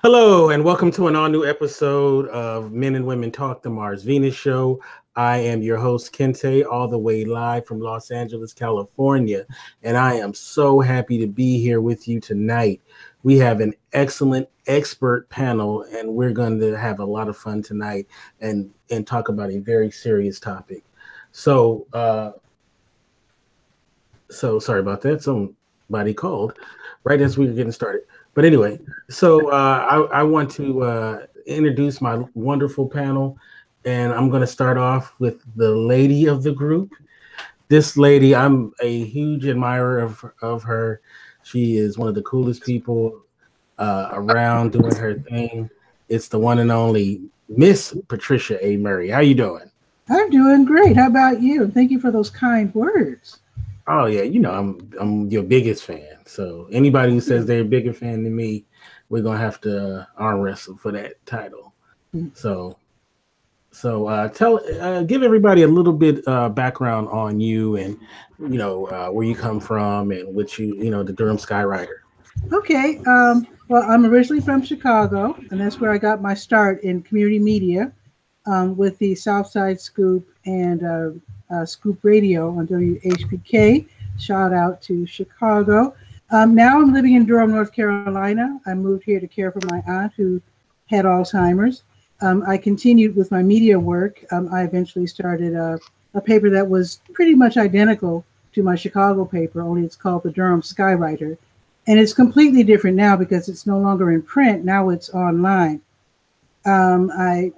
Hello, and welcome to an all-new episode of Men and Women Talk, the Mars Venus Show. I am your host, Kente, all the way live from Los Angeles, California, and I am so happy to be here with you tonight. We have an excellent expert panel, and we're going to have a lot of fun tonight and talk about a very serious topic. So sorry about that. Somebody called right as we were getting started. But anyway, so I want to introduce my wonderful panel, and I'm going to start off with the lady of the group. This lady, I'm a huge admirer of her. She is one of the coolest people around doing her thing. It's the one and only Miss Patricia Amery. How you doing? I'm doing great. How about you? Thank you for those kind words. Oh yeah, you know I'm your biggest fan. So anybody who says they're a bigger fan than me, we're gonna have to arm wrestle for that title. So give everybody a little bit background on you and where you come from and what the Durham Skywriter. Okay. Well, I'm originally from Chicago, and that's where I got my start in community media with the Southside Scoop and Scoop Radio on WHPK. Shout out to Chicago. Now I'm living in Durham, North Carolina. I moved here to care for my aunt who had Alzheimer's. I continued with my media work. I eventually started a paper that was pretty much identical to my Chicago paper, only it's called the Durham Skywriter. And it's completely different now because it's no longer in print. Now it's online. I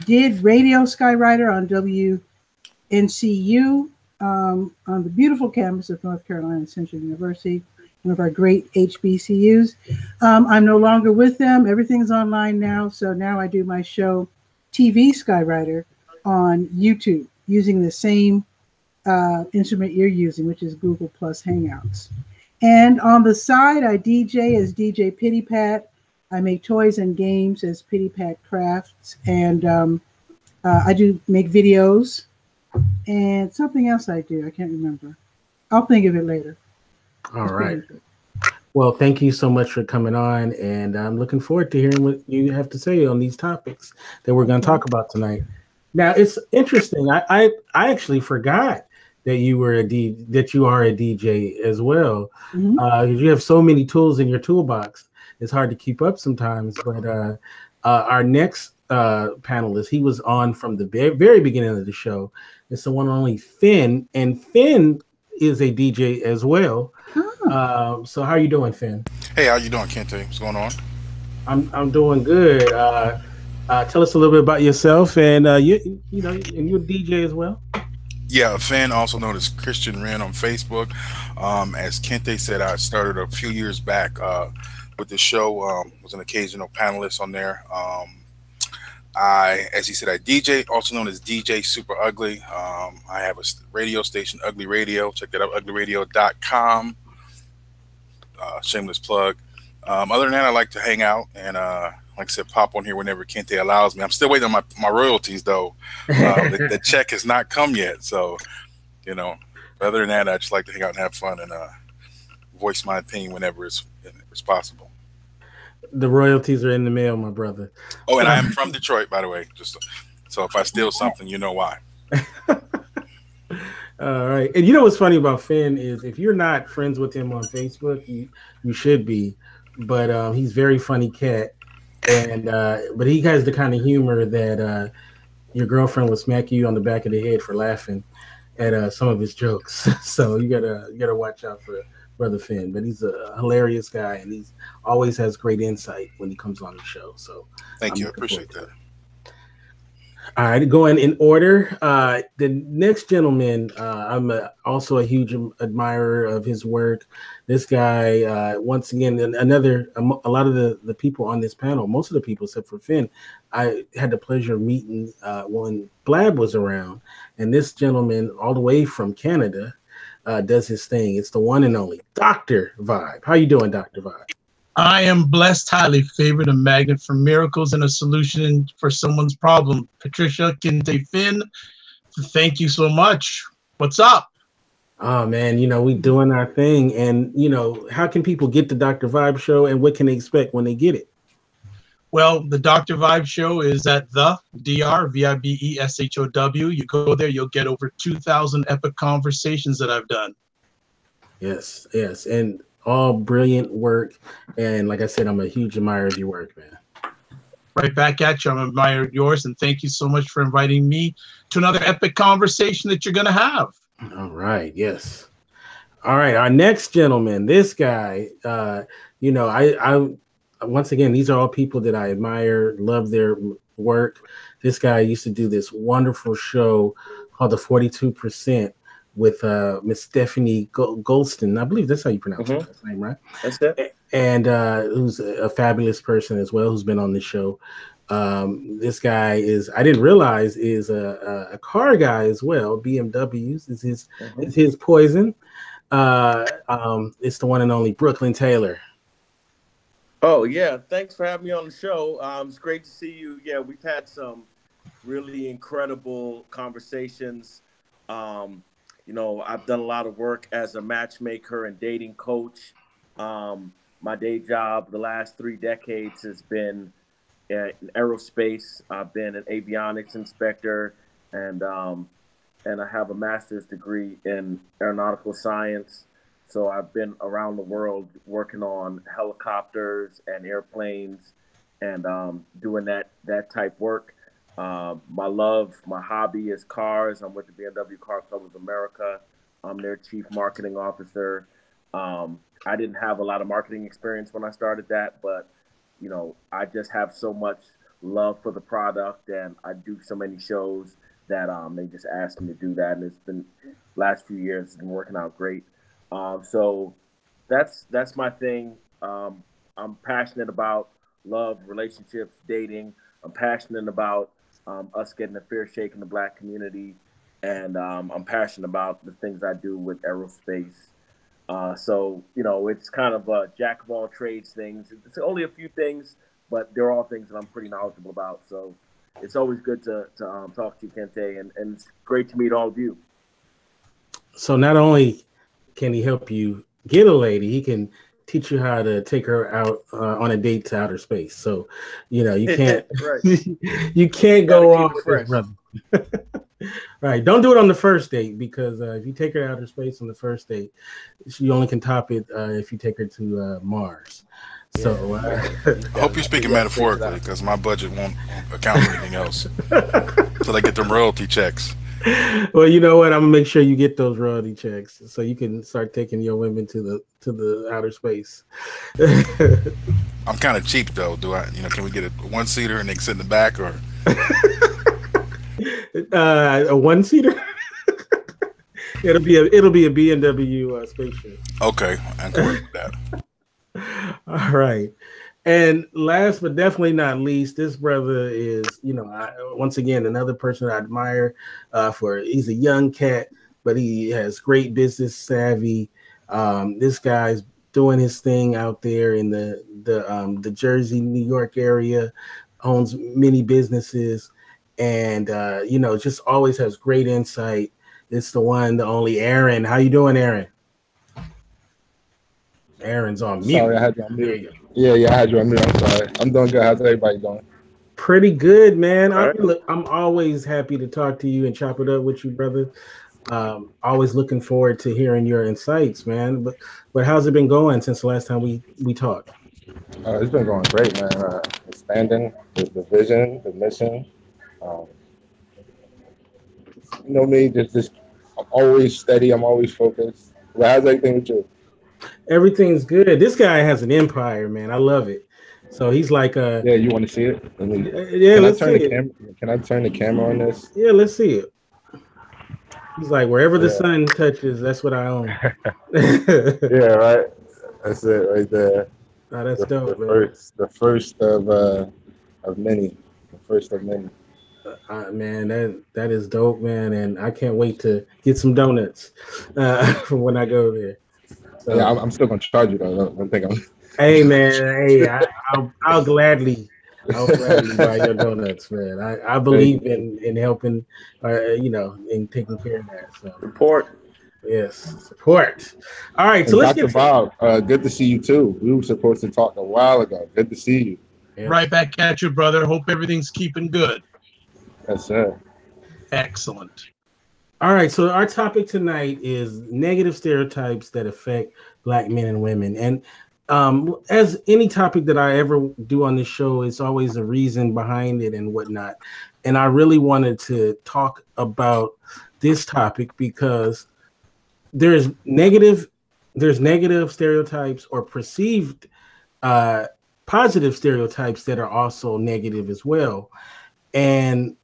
did Radio Skywriter on WNCU on the beautiful campus of North Carolina Central University, one of our great HBCUs. I'm no longer with them. Everything's online now. So now I do my show, TV Skywriter, on YouTube using the same instrument you're using, which is Google Plus Hangouts. And on the side, I DJ as DJ Pitty Pat. I make toys and games as Pitty Pat Crafts. And I do make videos and something else I do. I can't remember. I'll think of it later. All right. Well, thank you so much for coming on, and I'm looking forward to hearing what you have to say on these topics that we're going to talk about tonight. Now, it's interesting. I actually forgot that you are a DJ as well. You have so many tools in your toolbox. It's hard to keep up sometimes. But our next panelist, he was on from the very beginning of the show. It's the one and only Finn, and Finn is a DJ as well. So how you doing, Finn? Hey, how you doing, Kente? What's going on? I'm doing good. Tell us a little bit about yourself, and you're a DJ as well. Yeah, Finn, also known as Christian Wren on Facebook. As Kente said, I started a few years back with the show. Was an occasional panelist on there. As he said, I DJ, also known as DJ Super Ugly. I have a radio station, Ugly Radio. Check that out, uglyradio.com. Shameless plug. Other than that, I like to hang out and, like I said, pop on here whenever Kente allows me. I'm still waiting on my royalties, though. The check has not come yet. So, other than that, I just like to hang out and have fun and voice my opinion whenever it's possible. The royalties are in the mail, my brother. Oh, and I am from Detroit, by the way. So if I steal something, you know why. All right. And you know what's funny about Finn is if you're not friends with him on Facebook, you should be. But he's very funny cat. And but he has the kind of humor that your girlfriend will smack you on the back of the head for laughing at some of his jokes. So you gotta watch out for Brother Finn. But he's a hilarious guy, and he's always has great insight when he comes on the show. So thank you. I appreciate that. All right, going in order. The next gentleman, I'm also a huge admirer of his work. This guy, once again, a lot of the people on this panel, most of the people except for Finn, I had the pleasure of meeting when Blerd was around. And this gentleman, all the way from Canada, does his thing. It's the one and only Dr. Vibe. How you doing, Dr. Vibe? I am blessed, highly favored, a magnet for miracles and a solution for someone's problem. Patricia, Kente, Finn, thank you so much. What's up? Oh, man, we doing our thing. And, how can people get the Dr. Vibe show and what can they expect when they get it? Well, the Dr. Vibe Show is at the DRVIBESHOW. You go there, you'll get over 2,000 epic conversations that I've done. Yes, yes, and all brilliant work. And like I said, I'm a huge admirer of your work, man. Right back at you. I'm admiring yours, and thank you so much for inviting me to another epic conversation that you're going to have. All right, yes. All right, our next gentleman, this guy, you know, I once again, these are all people that I admire, love their work. This guy used to do this wonderful show called The 42% with Miss Stephanie Goldston. I believe that's how you pronounce her last name, right? That's it. And who's a fabulous person as well, who's been on the show. This guy is, I didn't realize, is a car guy as well. BMWs is his poison. It's the one and only Brooklyn Taylor. Oh, yeah. Thanks for having me on the show. It's great to see you. Yeah, we've had some really incredible conversations. You know, I've done a lot of work as a matchmaker and dating coach. My day job the last 3 decades has been in aerospace. I've been an avionics inspector, and I have a master's degree in aeronautical science. So I've been around the world working on helicopters and airplanes and doing that type work. My hobby is cars. I'm with the BMW Car Club of America. I'm their chief marketing officer. I didn't have a lot of marketing experience when I started that, but you know, I just have so much love for the product, and I do so many shows that they just asked me to do that, and it's been last few years it's been working out great. So that's my thing. I'm passionate about love, relationships, dating. I'm passionate about us getting a fair shake in the Black community, and I'm passionate about the things I do with aerospace. So, you know, it's kind of a jack of all trades things. It's only a few things, but they're all things that I'm pretty knowledgeable about. So it's always good to talk to you, Kente, and it's great to meet all of you. So not only can he help you get a lady, he can teach you how to take her out on a date to outer space. So, you know, you can't you can't go wrong with this brother. Right. Don't do it on the first date, because if you take her to outer space on the first date, she only can top it if you take her to Mars. Yeah. So I hope you're speaking metaphorically, because my budget won't account for anything else until I get them royalty checks. Well, you know what? I'm gonna make sure you get those royalty checks so you can start taking your women to the outer space. I'm kind of cheap though. Can we get a 1-seater and they can sit in the back, or a 1-seater? It'll be a BMW spaceship. Okay, I can work with that. All right. And last but definitely not least, this brother is, you know, once again, another person I admire he's a young cat, but he has great business savvy. This guy's doing his thing out there in the Jersey, New York area, owns many businesses, and, you know, just always has great insight. It's the one, the only Erin. How you doing, Erin? Erin's on mute. Sorry, I had you on mute. Yeah, I had you on mute. I'm sorry. I'm doing good. How's everybody doing? Pretty good, man. I'm always happy to talk to you and chop it up with you, brother. Always looking forward to hearing your insights, man. But how's it been going since the last time we talked? It's been going great, man. Expanding the vision, the mission. You know me, just I'm always steady. I'm always focused. But how's everything with you? Everything's good. This guy has an empire, man. I love it. So he's like yeah, you want to see it? Let's see it. Can I turn the camera on this? Yeah, let's see it. He's like, wherever the sun touches, that's what I own. Yeah, right. That's it right there. Oh, that's dope, man. The first of many. The first of many. Man, that is dope, man, and I can't wait to get some donuts from when I go there. So, yeah, I'm still gonna charge you though. Don't think I'm. Hey, man. Hey, I'll gladly buy your donuts, man. I believe in helping, you know, in taking care of that. So support. Yes, support. All right, so let's Dr. get Bob. Good to see you too. We were supposed to talk a while ago. Good to see you. Yes. Right back at you, brother. Hope everything's keeping good. Yes, sir. Excellent. All right, so our topic tonight is negative stereotypes that affect Black men and women. And as any topic that I ever do on this show, it's always a reason behind it and whatnot. And I really wanted to talk about this topic because there's negative stereotypes or perceived positive stereotypes that are also negative as well. And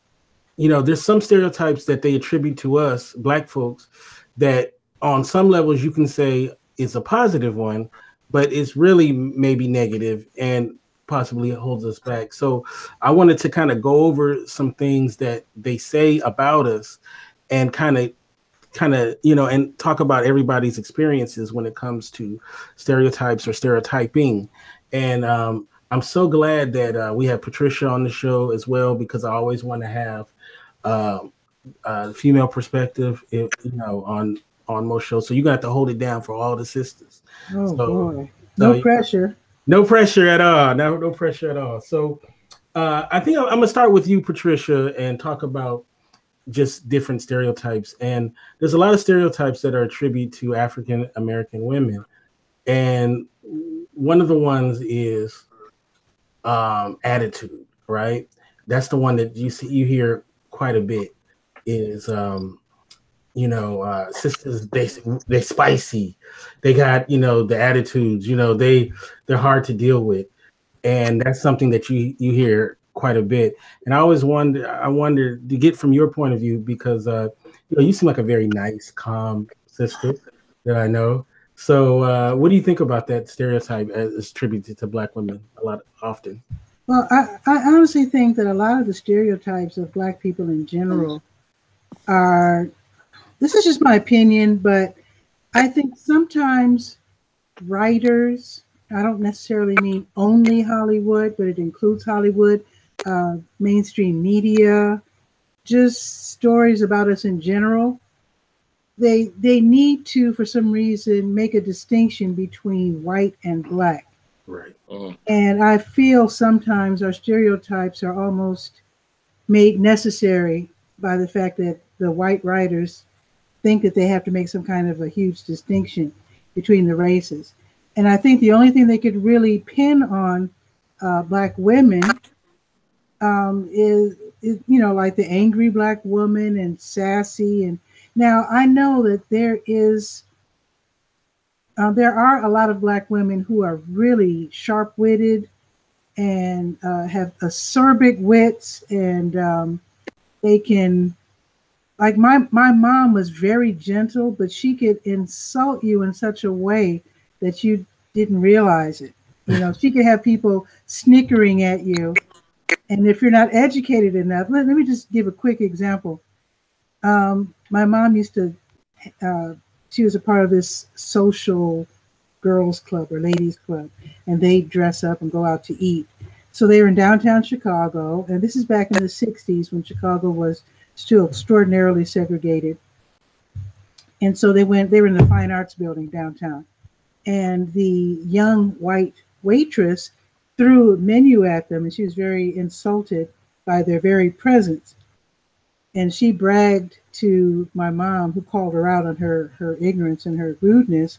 there's some stereotypes that they attribute to us, Black folks, that on some levels you can say is a positive one, but it's really maybe negative and possibly holds us back. So I wanted to kind of go over some things that they say about us and kind of, and talk about everybody's experiences when it comes to stereotypes or stereotyping. And I'm so glad that we have Patricia on the show as well, because I always want to have female perspective, on most shows. So you got to hold it down for all the sisters. Oh, boy. No pressure. No pressure at all. No pressure at all. So I think I'm gonna start with you, Patricia, and talk about just different stereotypes. And there's a lot of stereotypes that are attributed to African American women. And one of the ones is attitude, right? That's the one that you hear quite a bit is sisters, they spicy, they got the attitudes, they're hard to deal with, and that's something that you hear quite a bit. And I wonder to get from your point of view, because you seem like a very nice, calm sister that I know. So what do you think about that stereotype as attributed to Black women often? Well, I honestly think that a lot of the stereotypes of Black people in general are, this is just my opinion, but I think sometimes writers, I don't necessarily mean only Hollywood, but it includes Hollywood, mainstream media, just stories about us in general. They need to, for some reason, make a distinction between white and Black. Right. And I feel sometimes our stereotypes are almost made necessary by the fact that the white writers think that they have to make some kind of a huge distinction between the races. And I think the only thing they could really pin on Black women is like the angry Black woman and sassy. And now I know that there are a lot of Black women who are really sharp-witted and have acerbic wits, and they can, like my mom was very gentle, but she could insult you in such a way that you didn't realize it. She could have people snickering at you, and if you're not educated enough, let me just give a quick example. My mom used to, she was a part of this social girls club or ladies club, and they dress up and go out to eat. So they were in downtown Chicago, and this is back in the 60s when Chicago was still extraordinarily segregated. And so they were in the Fine Arts Building downtown, and the young white waitress threw a menu at them, and she was very insulted by their very presence. And she bragged to my mom, who called her out on her ignorance and her rudeness.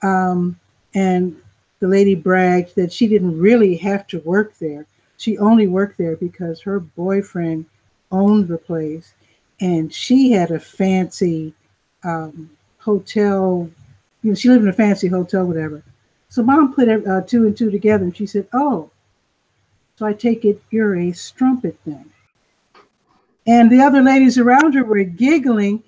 And the lady bragged that she didn't really have to work there. She only worked there because her boyfriend owned the place, and she had a fancy hotel. She lived in a fancy hotel, whatever. So mom put two and two together, and she said, "Oh, so I take it you're a strumpet then." And the other ladies around her were giggling.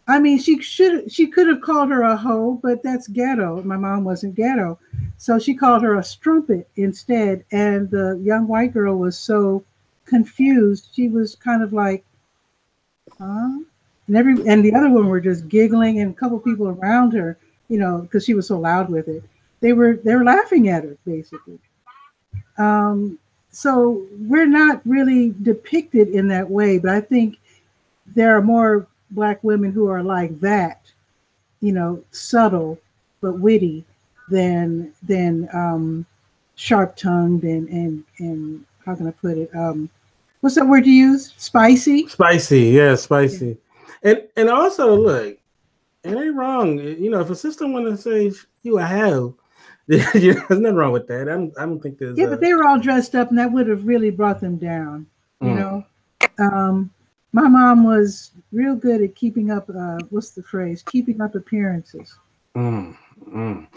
I mean, she could have called her a hoe, but that's ghetto. My mom wasn't ghetto. So she called her a strumpet instead. And the young white girl was so confused. She was kind of like, huh? And the other women were just giggling, and a couple people around her, because she was so loud with it. They were laughing at her, basically. So we're not really depicted in that way, but I think there are more Black women who are like that, subtle but witty, than sharp-tongued and how can I put it? What's that word you use? Spicy. Spicy, yeah, spicy. Yeah. And also look, it ain't wrong. You know, if a sister want to say you a hoe, there's nothing wrong with that. I don't think there's. Yeah, but they were all dressed up, and that would have really brought them down. You know, my mom was real good at keeping up. What's the phrase? Keeping up appearances. And I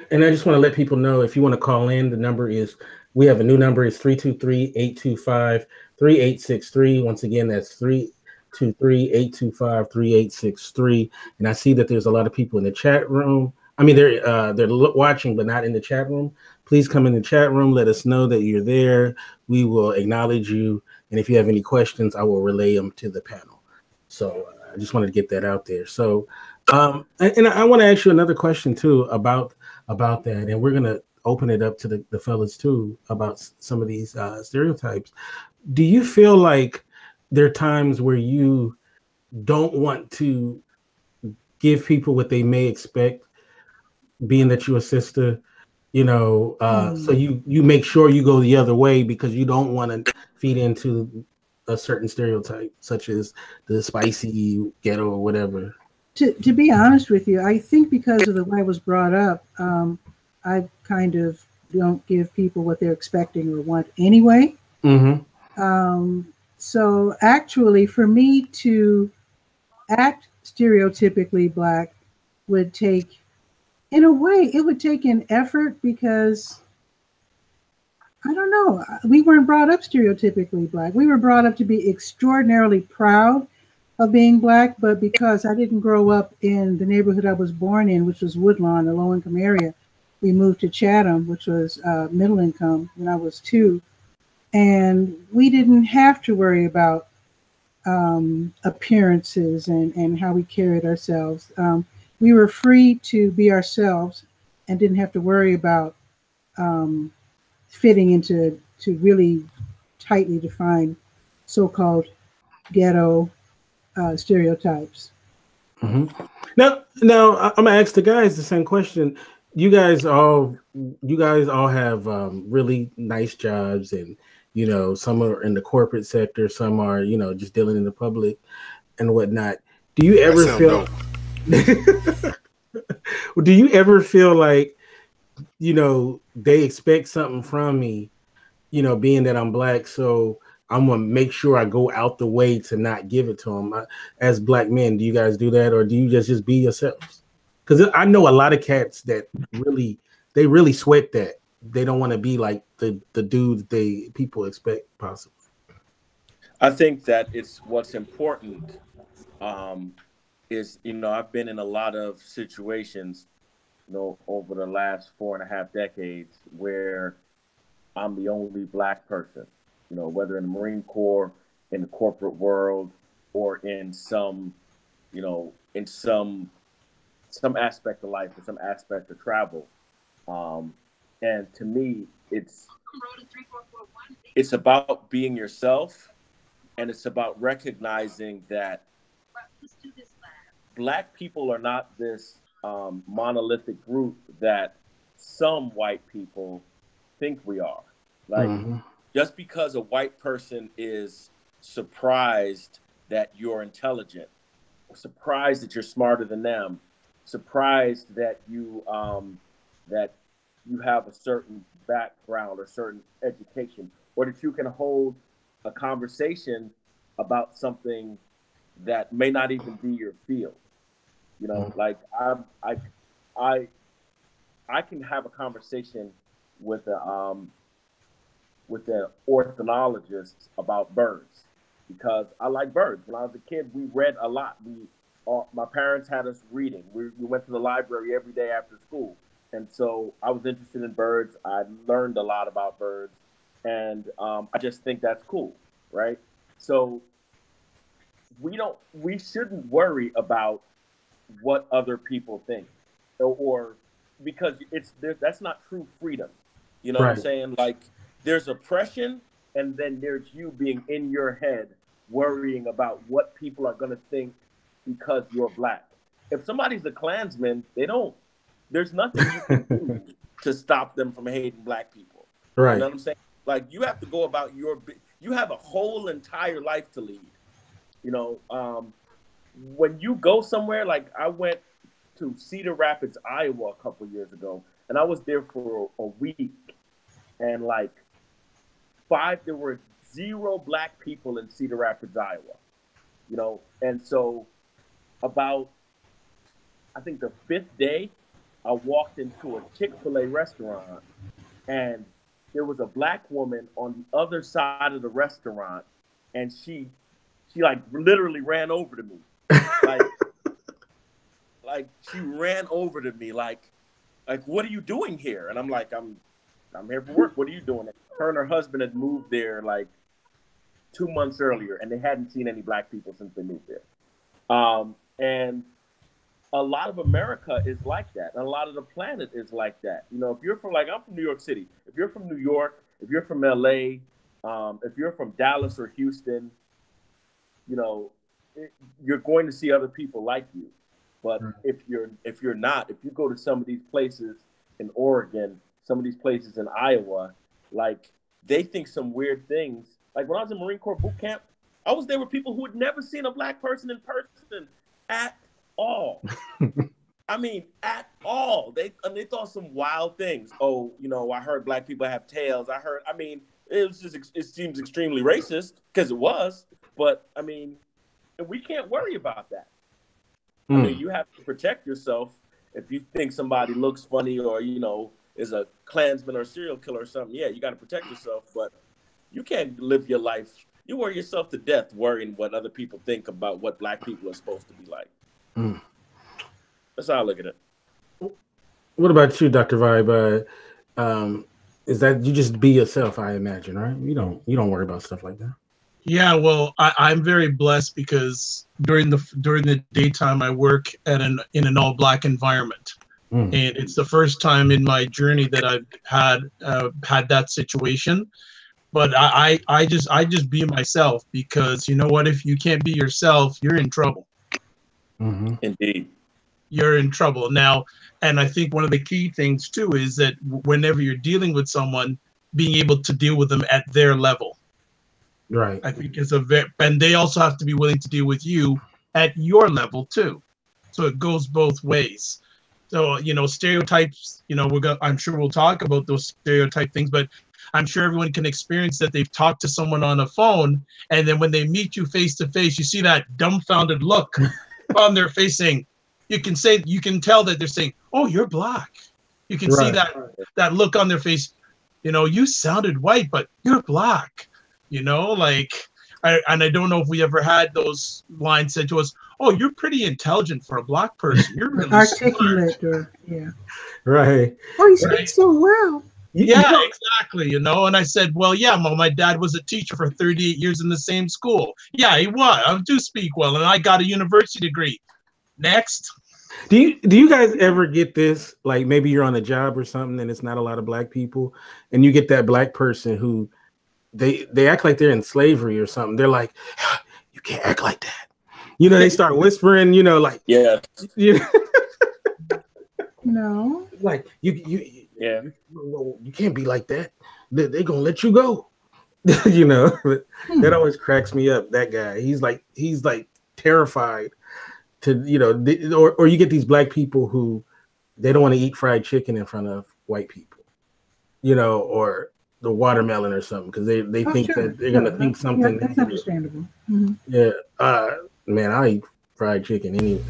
just want to let people know, if you want to call in, the number is, we have a new number, is 323-825-3863. Once again, that's 323-825-3863. And I see that there's a lot of people in the chat room. I mean, they're watching, but not in the chat room. Please come in the chat room. Let us know that you're there. We will acknowledge you. And if you have any questions, I will relay them to the panel. So I just wanted to get that out there. So, and I want to ask you another question too about that. And we're going to open it up to the fellas too about some of these stereotypes. Do you feel like there are times where you don't want to give people what they may expect, being that you're a sister, you know, so you make sure you go the other way because you don't want to feed into a certain stereotype, such as the spicy ghetto or whatever? To be honest with you, I think because of the way I was brought up, I kind of don't give people what they're expecting or want anyway. So actually, for me to act stereotypically Black would take, in a way, it would take an effort because, I don't know, we weren't brought up stereotypically Black. We were brought up to be extraordinarily proud of being Black, but because I didn't grow up in the neighborhood I was born in, which was Woodlawn, a low-income area, we moved to Chatham, which was middle income, when I was 2. And we didn't have to worry about appearances and how we carried ourselves. We were free to be ourselves and didn't have to worry about fitting into really tightly defined so-called ghetto stereotypes. Now I'm gonna ask the guys the same question. You guys all have really nice jobs, and you know, some are in the corporate sector, some are, you know, just dealing in the public and whatnot. Do you ever feel do you ever feel like, you know, they expect something from me, you know, being that I'm Black, so I'm gonna make sure I go out the way to not give it to them? As Black men, do you guys do that, or do you just be yourselves? Because I know a lot of cats that really sweat that. They don't want to be like the dude that people expect, possibly. I think that it's what's important is, you know, I've been in a lot of situations, you know, over the last 4.5 decades where I'm the only Black person, you know, whether in the Marine Corps, in the corporate world, or in some, you know, in some aspect of life or some aspect of travel. And to me, it's about being yourself, and it's about recognizing that Black people are not this monolithic group that some white people think we are. Like, just because a white person is surprised that you're intelligent, or surprised that you're smarter than them, surprised that you have a certain background or certain education, or that you can hold a conversation about something that may not even be your field. You know, like I can have a conversation with an ornithologist about birds because I like birds. When I was a kid, we read a lot. My parents had us reading. We went to the library every day after school. And so I was interested in birds. I learned a lot about birds. And I just think that's cool, right? So we shouldn't worry about what other people think, or because that's not true freedom. You know what I'm saying? Like, there's oppression, and then there's you being in your head worrying about what people are going to think because you're Black. If somebody's a Klansman, there's nothing you can do to stop them from hating black people. Right. You know what I'm saying? Like, you have to go about you have a whole entire life to lead. You know, when you go somewhere, like I went to Cedar Rapids, Iowa a couple years ago, and I was there for a week, and like there were 0 black people in Cedar Rapids, Iowa. You know, and so about, I think the 5th day, I walked into a Chick-fil-A restaurant, and there was a black woman on the other side of the restaurant, and she like literally ran over to me. Like she ran over to me like, what are you doing here? And I'm like, I'm here for work. What are you doing? Her and her husband had moved there like 2 months earlier, and they hadn't seen any black people since they moved there. And a lot of America is like that. And a lot of the planet is like that. You know, if you're from, like, I'm from New York City. If you're from New York, if you're from LA, if you're from Dallas or Houston, you know, you're going to see other people like you. But if you're not, if you go to some of these places in Oregon, some of these places in Iowa, like, they think some weird things. Like, when I was in Marine Corps boot camp, I was there with people who had never seen a black person in person at all. I mean, at all. They thought some wild things. Oh, you know, I heard black people have tails. I mean, it seems extremely racist, because it was. But I mean, we can't worry about that. I mean, you have to protect yourself. If you think somebody looks funny, or, you know, is a Klansman or a serial killer or something, yeah, you got to protect yourself. But you can't live your life. You worry yourself to death worrying what other people think about what black people are supposed to be like. That's how I look at it. What about you, Dr. Vibe? Is that you just be yourself? I imagine, right? You don't worry about stuff like that. Yeah, well, I'm very blessed because during the daytime I work in an all black environment, and it's the first time in my journey that I've had that situation. But I just be myself, because you know what? If you can't be yourself, you're in trouble. Indeed. You're in trouble now. And I think one of the key things too is that whenever you're dealing with someone, being able to deal with them at their level. Right. I think is and they also have to be willing to deal with you at your level too. So it goes both ways. So, you know, stereotypes, you know, I'm sure we'll talk about those stereotype things, but I'm sure everyone can experience that. They've talked to someone on a phone, and then when they meet you face to face, you see that dumbfounded look on their face, saying, you can tell that they're saying, "Oh, you're black." You can see that look on their face. You know, you sounded white, but you're black. You know, like, I don't know if we ever had those lines said to us. Oh, you're pretty intelligent for a black person. You're really articulate, or right. Oh, you speak so well. Yeah, exactly. You know, and I said, well, yeah, my dad was a teacher for 38 years in the same school. Yeah, he was. I do speak well, and I got a university degree. Next. Do you guys ever get this? Like, maybe you're on a job or something, and it's not a lot of black people, and you get that black person who they act like they're in slavery or something. They're like, you can't act like that. You know, they start whispering. You know, like, yeah, no, like you can't be like that. They're gonna let you go. You know, that always cracks me up. That guy, he's like terrified to, you know, or you get these black people who they don't want to eat fried chicken in front of white people, you know, or the watermelon or something, because they think that they're gonna think something. That's understandable. Yeah, man, I eat fried chicken anyway.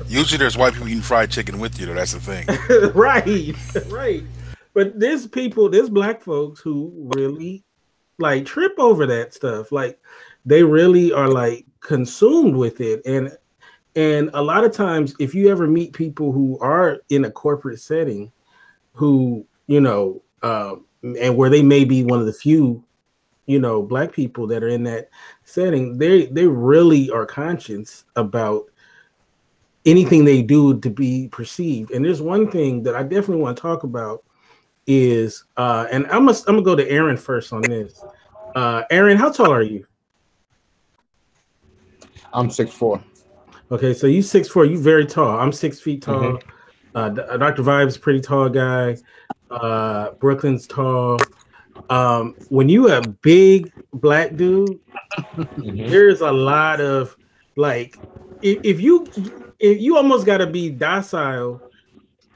Usually there's white people eating fried chicken with you, though. That's the thing. Right. But there's black folks who really like trip over that stuff. Like, they really are like consumed with it. And a lot of times, if you ever meet people who are in a corporate setting who, you know, and where they may be one of the few, you know, black people that are in that setting, they really are conscious about anything they do to be perceived. And there's one thing that I definitely want to talk about is, and I'm gonna go to Erin first on this. Erin, how tall are you? I'm 6'4". Okay, so you 6'4", you very tall. I'm 6 feet tall. Dr. Vibe's pretty tall guy. Brooklyn's tall. When you a big black dude, there's a lot of like, if you almost got to be docile,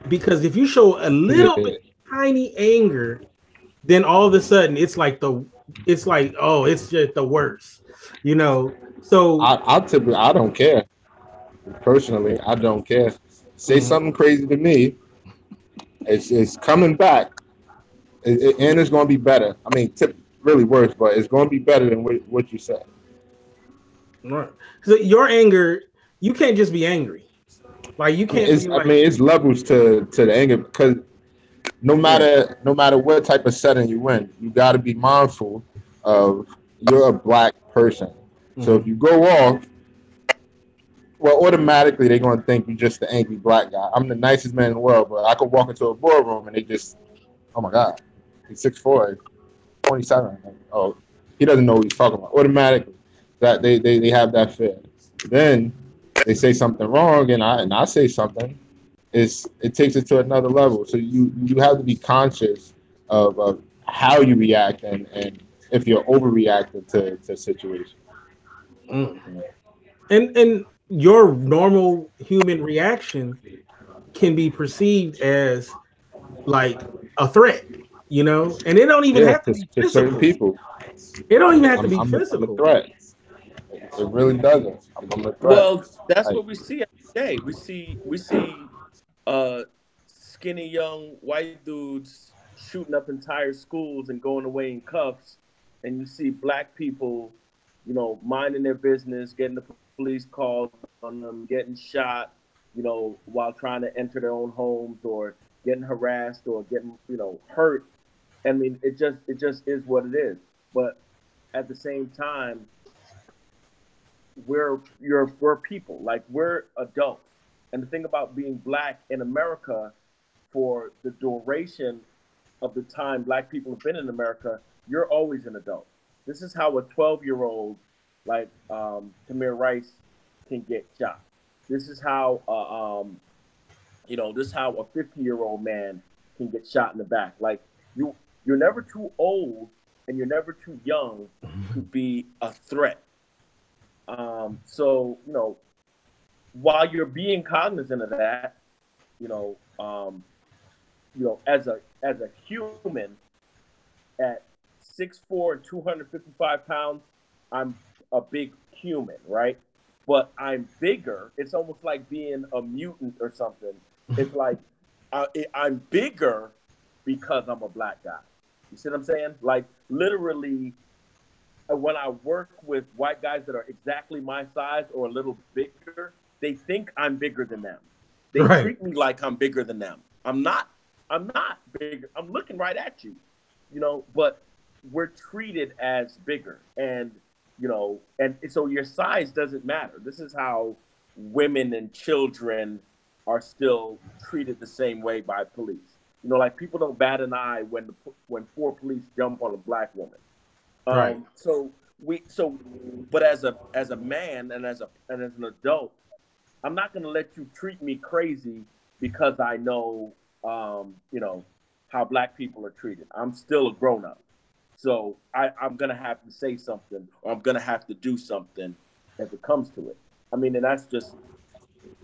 because if you show a little bit tiny anger, then all of a sudden it's like oh, it's just the worst, you know. So I don't care. Personally, I don't care. Say something crazy to me, it's coming back, and it's going to be better. I mean, really worse, but it's going to be better than what you said. Right. So your anger, you can't just be angry. Like you can't. I mean, it's levels to the anger, because no matter what type of setting you in, you got to be mindful of you're a black person. So if you go off, well, automatically they're going to think you're just the angry black guy. I'm the nicest man in the world, but I could walk into a boardroom and they just, oh my God, he's 6'4", 27. Oh, he doesn't know what he's talking about. Automatically, that they have that fear. Then they say something wrong, and I say something. It takes it to another level. So you have to be conscious of how you react and if you're overreacting to a situation. And your normal human reaction can be perceived as like a threat, you know, and it don't even have to be physical. Certain people. It don't even have to be physical. I'm a threat. It really doesn't. I'm a threat. Well, that's what we see every day. We see skinny young white dudes shooting up entire schools and going away in cuffs, and you see black people, you know, minding their business, getting the police called on them, getting shot, you know, while trying to enter their own homes, or getting harassed or getting, you know, hurt. I mean, it just is what it is. But at the same time, we're people, like we're adults. And the thing about being black in America, for the duration of the time black people have been in America, you're always an adult. This is how a 12-year-old like Tamir Rice can get shot. This is how this is how a 50-year-old man can get shot in the back. Like you're never too old and you're never too young to be a threat. So, you know, while you're being cognizant of that, as a human at 6'4" and 255 pounds, I'm a big human, right? But I'm bigger. It's almost like being a mutant or something. It's like I'm bigger because I'm a black guy. You see what I'm saying? Like literally, when I work with white guys that are exactly my size or a little bigger, they think I'm bigger than them. They treat me like I'm bigger than them. I'm not bigger. I'm looking right at you, you know, but we're treated as bigger. And, you know, and so your size doesn't matter. This is how women and children are still treated the same way by police. You know, like people don't bat an eye when 4 police jump on a black woman. But as a man and as an adult, I'm not going to let you treat me crazy because I know, how black people are treated. I'm still a grown up. So I'm going to have to say something, or I'm going to have to do something if it comes to it. I mean, and that's just,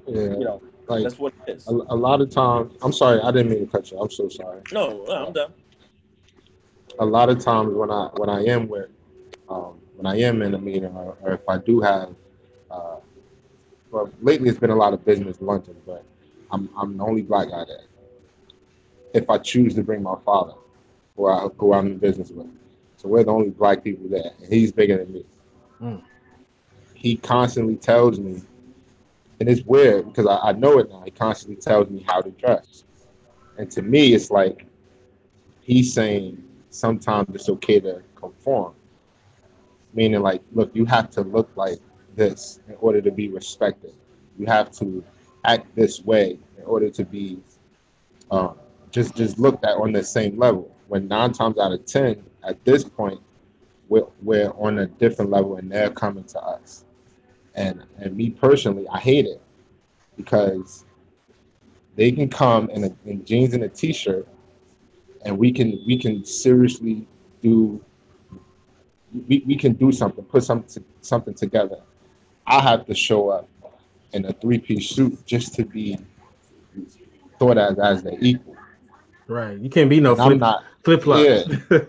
that's what it is. A lot of times, I'm sorry, I didn't mean to cut you. I'm so sorry. No, I'm done. A lot of times when I am in a meeting, or if I do have, well, lately it's been a lot of business luncheons, but I'm the only black guy there. If I choose to bring my father, who I'm in business with, so we're the only black people there, and he's bigger than me. He constantly tells me, and it's weird because I know it now. He constantly tells me how to dress, and to me, it's like he's saying sometimes it's okay to conform, meaning like, look, you have to look like this in order to be respected. You have to act this way in order to be just looked at on the same level. When 9 times out of 10, at this point, we're on a different level and they're coming to us. And me personally, I hate it because they can come in jeans and a t-shirt, and we can seriously do. We can do something, put something together. I have to show up in a 3-piece suit just to be thought as the equal. Right. You can't be no flip flops. Yeah.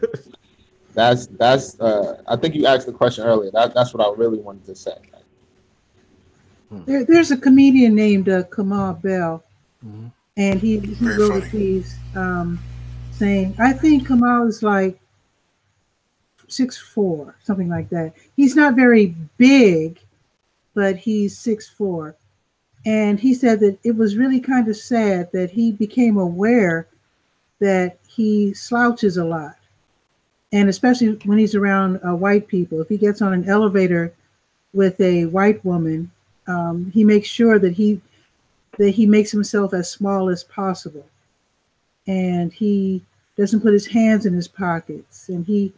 That's I think you asked the question earlier. That's what I really wanted to say. There's a comedian named Kamal Bell, Mm-hmm. and he wrote a piece saying, I think Kamal is like 6'4", something like that. He's not very big, but he's 6'4". And he said that it was really kind of sad that he became aware that he slouches a lot. And especially when he's around white people. If he gets on an elevator with a white woman, he makes sure that he makes himself as small as possible. And he doesn't put his hands in his pockets, and he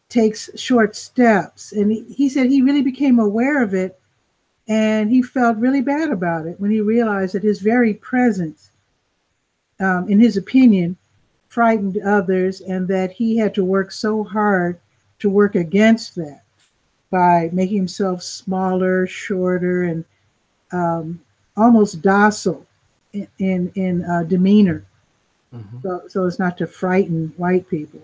takes short steps. And he said he really became aware of it, and he felt really bad about it when he realized that his very presence, in his opinion, frightened others, and that he had to work so hard to work against that by making himself smaller, shorter, and almost docile in demeanor. Mm-hmm. So as not to frighten white people,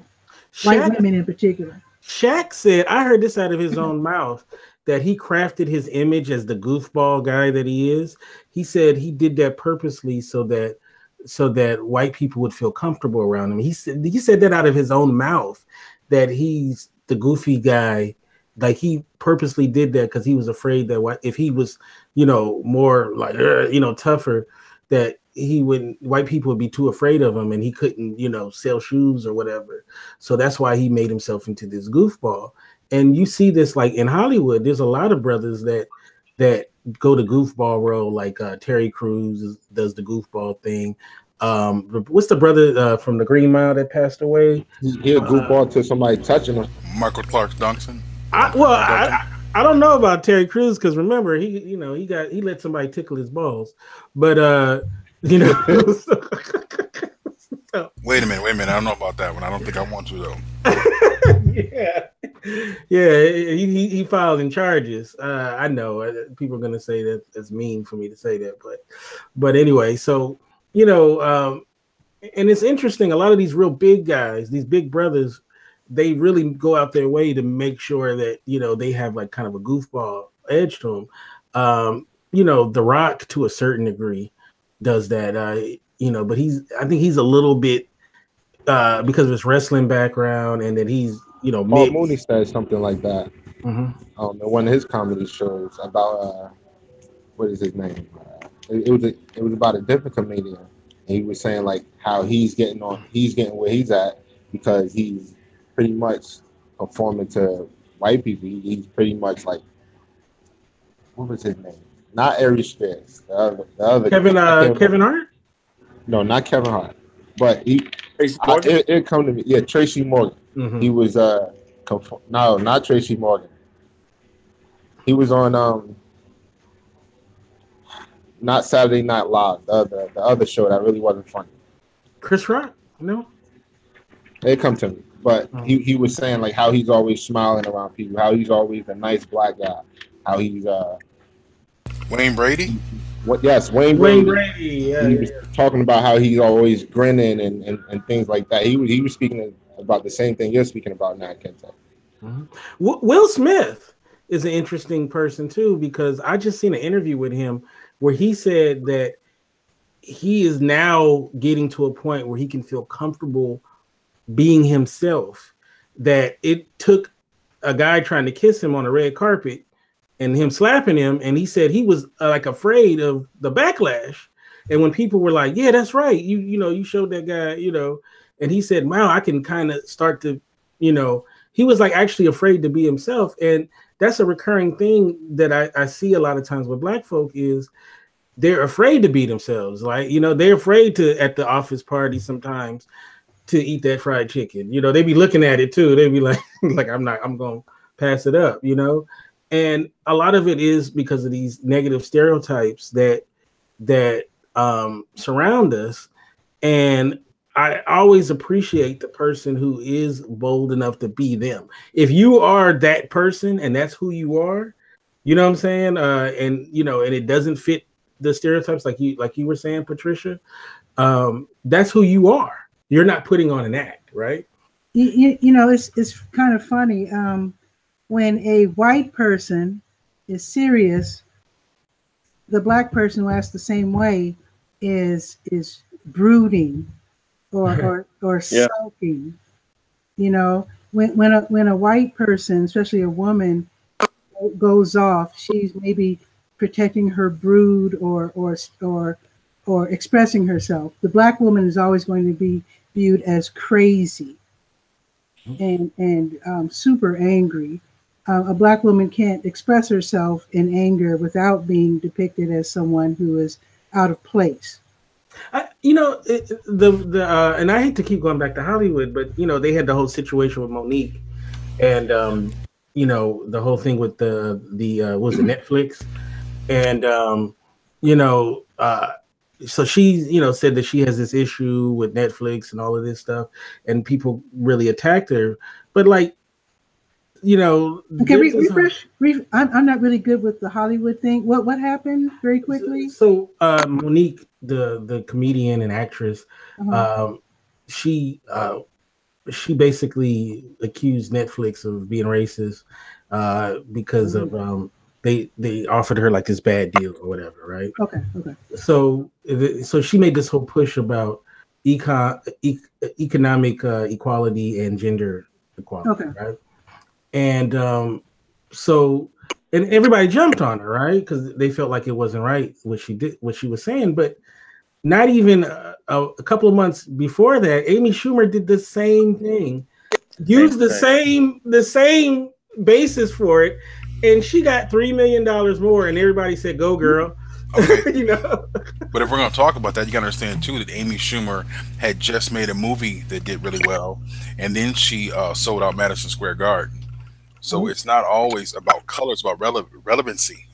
white women in particular. Shaq said, I heard this out of his own mouth, that he crafted his image as the goofball guy that he is. He said he did that purposely so that white people would feel comfortable around him. He said that out of his own mouth, that he's the goofy guy. Like, he purposely did that because he was afraid that if he was, more like, tougher, that white people would be too afraid of him, and he couldn't, sell shoes or whatever. So that's why he made himself into this goofball. And you see this like in Hollywood. There's a lot of brothers that go the goofball role, like Terry Crews does the goofball thing. What's the brother from the Green Mile that passed away? He a goofball to somebody touching him. Michael Clark Duncan. I don't know about Terry Crews, because remember he let somebody tickle his balls, but so. Wait a minute. I don't know about that one. I don't think I want to though. Yeah. He filed in charges. I know people are gonna say that it's mean for me to say that, but anyway, so and it's interesting. A lot of these real big guys, these big brothers, they really go out their way to make sure that they have like kind of a goofball edge to them. The Rock to a certain degree does that. But I think he's a little bit because of his wrestling background, and that he's Paul Mooney said something like that. Mm-hmm. In one of his comedy shows about what is his name? It was about a different comedian, and he was saying like how he's getting where he's at because he's pretty much conforming to white people. He's pretty much like, what was his name? Not Ari Spears. The other Kevin Hart. No, not Kevin Hart. But it come to me. Yeah, Tracy Morgan. Mm-hmm. He was no, not Tracy Morgan. He was on not Saturday Night Live, the other show that really wasn't funny. Chris Rock? No. It come to me. But he was saying like how he's always smiling around people, how he's always a nice black guy, how he's Wayne Brady? Wayne Brady. Yeah, he was talking about how he's always grinning and things like that. He was speaking about the same thing you're speaking about now, Kente. Mm-hmm. Will Smith is an interesting person too, because I just seen an interview with him where he said that he is now getting to a point where he can feel comfortable being himself, that it took a guy trying to kiss him on a red carpet and him slapping him, and he said he was like afraid of the backlash. And when people were like, yeah, that's right, you showed that guy, and he said, wow, I can kind of start to, he was like actually afraid to be himself. And that's a recurring thing that I see a lot of times with black folk is they're afraid to be themselves. Like, they're afraid to, at the office party sometimes, to eat that fried chicken. They be looking at it too. They be like, I'm going to pass it up, And a lot of it is because of these negative stereotypes that surround us. And I always appreciate the person who is bold enough to be them. If you are that person and that's who you are, you know what I'm saying? And and it doesn't fit the stereotypes like you were saying, Patricia. That's who you are. You're not putting on an act, right? It's kind of funny. When a white person is serious, the black person who acts the same way is brooding or sulking. When a white person, especially a woman, goes off, she's maybe protecting her brood or expressing herself. The black woman is always going to be viewed as crazy and super angry. A black woman can't express herself in anger without being depicted as someone who is out of place. And I hate to keep going back to Hollywood, but they had the whole situation with Monique, and the whole thing with the was it Netflix, and so she said that she has this issue with Netflix and all of this stuff, and people really attacked her, but like. Okay, refresh. I'm not really good with the Hollywood thing. What happened very quickly? So Monique, the comedian and actress, she basically accused Netflix of being racist because of they offered her like this bad deal or whatever, right? Okay. So she made this whole push about economic equality and gender equality, right? And so everybody jumped on her, right? Because they felt like it wasn't right what she was saying. But not even a couple of months before that, Amy Schumer did the same thing, used the same basis for it, and she got $3 million more. And everybody said, "Go, girl." Okay. But if we're going to talk about that, you got to understand too that Amy Schumer had just made a movie that did really well, and then she sold out Madison Square Garden. So it's not always about color; it's about relevancy.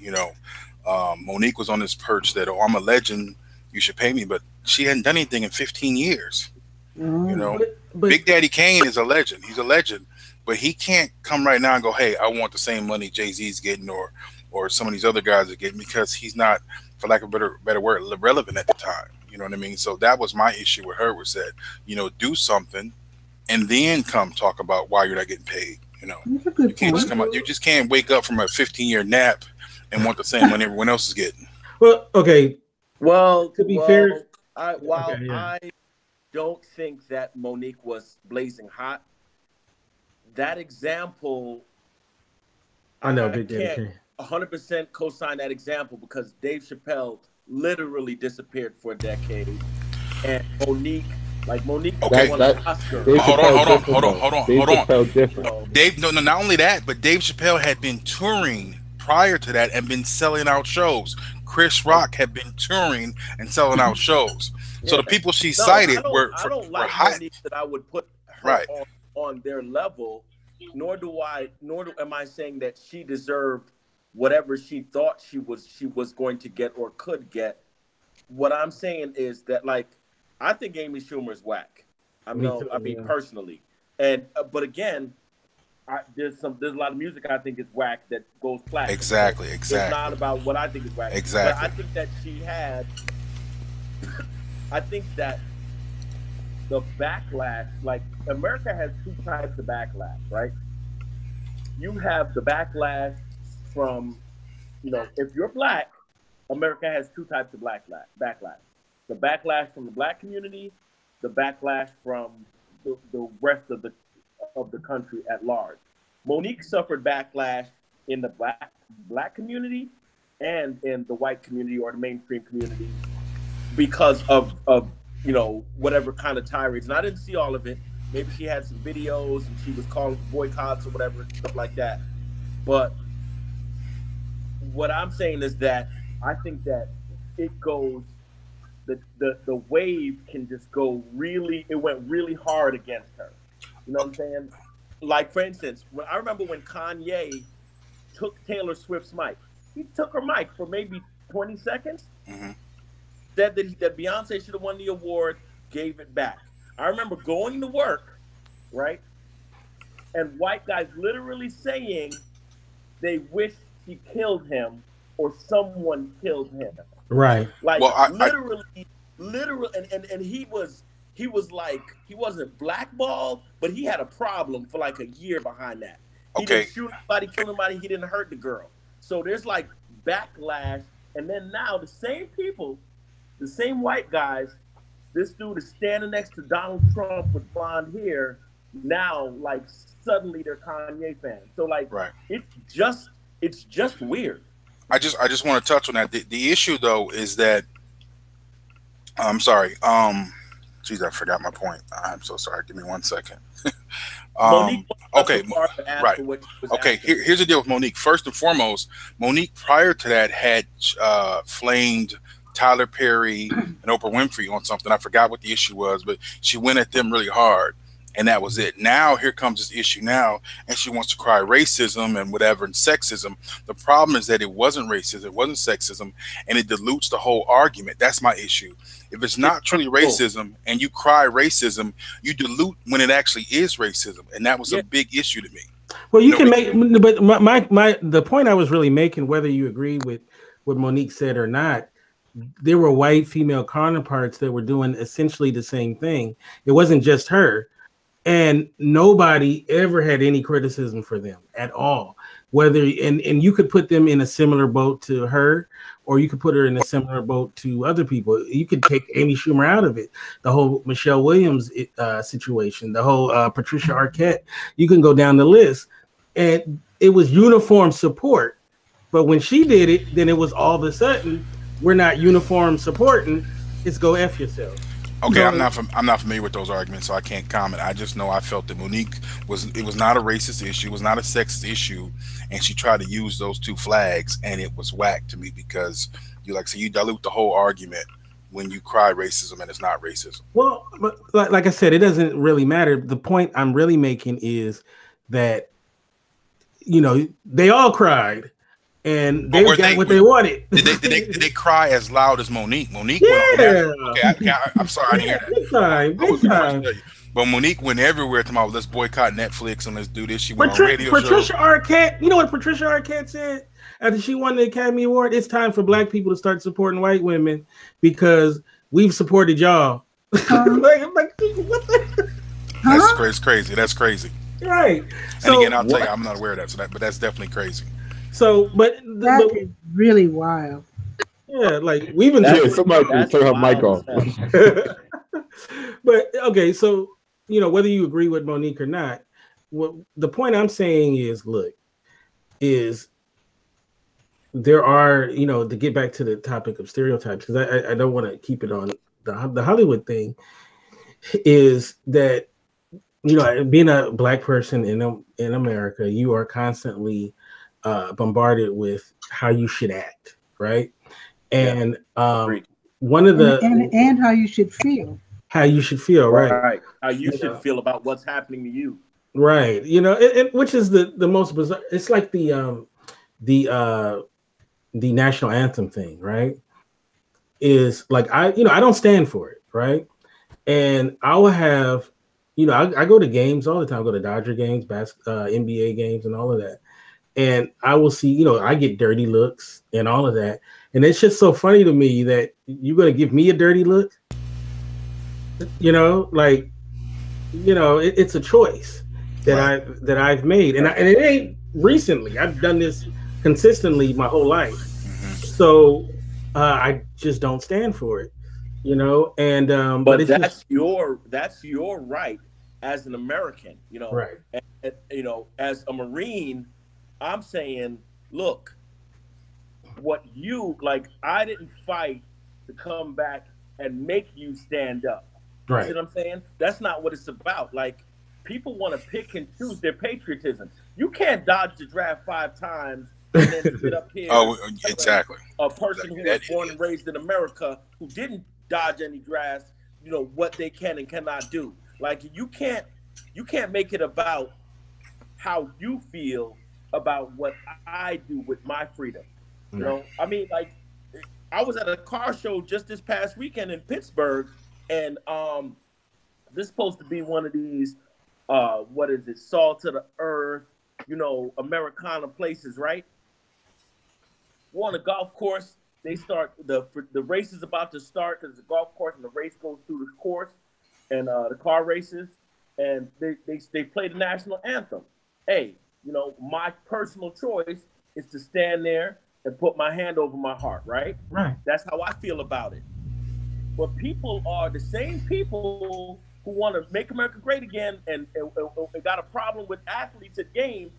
Monique was on this perch that, "Oh, I'm a legend, you should pay me," but she hadn't done anything in 15 years. But Big Daddy Kane is a legend; he's a legend, but he can't come right now and go, "Hey, I want the same money Jay-Z's getting or some of these other guys are getting," because he's not, for lack of a better word, relevant at the time. You know what I mean? So that was my issue with her, was that do something and then come talk about why you're not getting paid. You can't just come out. You just can't wake up from a 15-year nap and want the same money everyone else is getting. Well, okay. Well, to be fair, I don't think that Monique was blazing hot. That example, I know, I can't 100% co-sign that example, because Dave Chappelle literally disappeared for a decade, and Monique okay. won an Oscar. Hold on. Dave, no, not only that, but Dave Chappelle had been touring prior to that and been selling out shows. Chris Rock had been touring and selling out shows. So the people she cited were hot. Monique that I would put her on their level, nor am I saying that she deserved whatever she thought she was going to get or could get. What I'm saying is that, like, I think Amy Schumer is whack. I mean, personally, and but again, there's a lot of music I think is whack that goes platinum. Exactly. It's not about what I think is whack. Exactly. But I think that I think that the backlash, like, America has two types of backlash, right? You have the backlash from, if you're black, America has two types of backlash. The backlash from the black community, the backlash from the rest of the country at large. Monique suffered backlash in the black community and in the white community or the mainstream community because of whatever kind of tirades. And I didn't see all of it. Maybe she had some videos and she was calling boycotts or whatever, stuff like that. But what I'm saying is that I think that it goes, the wave can just go it went really hard against her. You know what I'm saying? Like, for instance, I remember when Kanye took Taylor Swift's mic. He took her mic for maybe 20 seconds. Mm-hmm. said that Beyonce should have won the award, gave it back. I remember going to work, right, and white guys literally saying they wish she killed him or someone killed him. Right. Like literally, and he was like, he wasn't blackballed, but he had a problem for like a year behind that. He didn't shoot anybody, kill anybody, he didn't hurt the girl. So there's like backlash, and then now the same people, the same white guys, this dude is standing next to Donald Trump with blonde hair. Now, like suddenly they're Kanye fans. So like, it's just weird. I just want to touch on that. The issue though is that I'm sorry. Geez, I forgot my point. I'm so sorry. Give me 1 second. Okay, right. Okay, here's the deal with Monique. First and foremost, Monique prior to that had flamed Tyler Perry and Oprah Winfrey on something. I forgot what the issue was, but she went at them really hard. And that was it. Now here comes this issue now, and she wants to cry racism and whatever and sexism. The problem is that it wasn't racism, it wasn't sexism, and it dilutes the whole argument. That's my issue. If it's not truly racism and you cry racism, you dilute when it actually is racism, and that was a big issue to me. Well, you can make, but the point I was really making, whether you agree with what Monique said or not, there were white female counterparts that were doing essentially the same thing. It wasn't just her. And nobody ever had any criticism for them at all. Whether and you could put them in a similar boat to her, or you could put her in a similar boat to other people. You could take Amy Schumer out of it. The whole Michelle Williams situation, the whole Patricia Arquette. You can go down the list, and it was uniform support. But when she did it, then it was all of a sudden we're not uniform supporting. It's go F yourself. Okay, I'm not familiar with those arguments, so I can't comment. I just know I felt that Monique was not a racist issue, it was not a sexist issue, and she tried to use those two flags, and it was whack to me because you dilute the whole argument when you cry racism and it's not racism. Well, but like I said, it doesn't really matter. The point I'm really making is that they all cried. And they got what they wanted. Did they cry as loud as Monique? Monique yeah. Okay, I'm sorry, I didn't hear that. Big time. But Monique went everywhere talking about let's boycott Netflix and let's do this. She went on radio Patricia Arquette, you know what Patricia Arquette said after she won the Academy Award? It's time for Black people to start supporting white women because we've supported y'all. What the? That's crazy. That's crazy. Right. And again, I'll tell you, I'm not aware of that. But that's definitely crazy. So, but that is really wild. Yeah, like we've been. Somebody turn her mic off. But okay, so whether you agree with Monique or not, what the point I'm saying is, look, is there are to get back to the topic of stereotypes because I don't want to keep it on the Hollywood thing. Is that being a Black person in America, you are constantly bombarded with how you should act, right? And one of the and how you should feel. How you should feel, right? How you should feel about what's happening to you, right? Which is the most bizarre. It's like the national anthem thing, right? Is like I don't stand for it, right? And I will have I go to games all the time. I go to Dodger games, NBA games, and all of that. And I will see, I get dirty looks and all of that. And it's just so funny to me that you're going to give me a dirty look. It's a choice that I've made. And it ain't recently. I've done this consistently my whole life. Mm-hmm. So I just don't stand for it, and but it's that's your right as an American, right. And, as a Marine, I'm saying, look, what I didn't fight to come back and make you stand up. Right. You see what I'm saying? That's not what it's about. Like, people want to pick and choose their patriotism. You can't dodge the draft 5 times and then sit up here. Oh, exactly. A person who was born and raised in America who didn't dodge any drafts, what they can and cannot do. Like, you can't make it about how you feel about what I do with my freedom. I mean, like, I was at a car show just this past weekend in Pittsburgh, and this is supposed to be one of these, what is it, salt to the earth, you know, Americana places, right? We're on a golf course. They start, the race is about to start because it's a golf course, and the race goes through the course, and the car races, and they play the national anthem. Hey, you know, my personal choice is to stand there and put my hand over my heart, right? Right. That's how I feel about it. But people are the same people who want to make America great again and got a problem with athletes at games.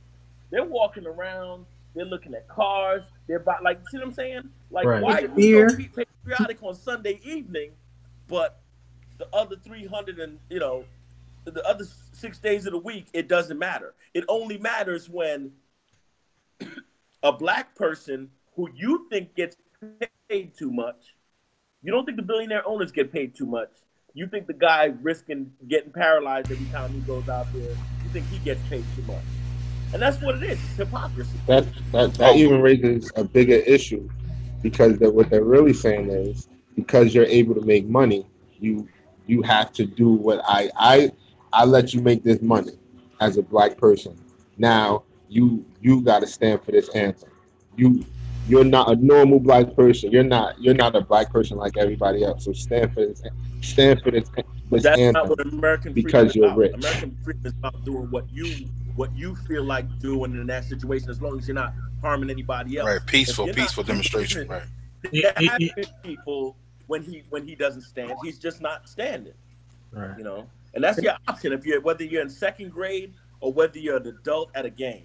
They're walking around, they're looking at cars, they're about, like, see what I'm saying? Like, right. why are we so patriotic on Sunday evening, but the other 300 and, you know, the other 6 days of the week, it doesn't matter. It only matters when a black person who you think gets paid too much, you don't think the billionaire owners get paid too much. You think the guy risking getting paralyzed every time he goes out there, you think he gets paid too much. And that's what it is. It's hypocrisy. That even raises a bigger issue, because what they're really saying is, because you're able to make money, you have to do what I let you make this money as a black person. Now you got to stand for this anthem. You're not a normal black person. You're not a black person like everybody else. So stand for this But that's anthem, not what American because freedom is you're about. rich. American freedom is about doing what you feel like doing in that situation, as long as you're not harming anybody else. Right, peaceful demonstration. Right. People when he doesn't stand, he's just not standing. Right. You know, and that's your option. Whether you're in second grade or whether you're an adult at a game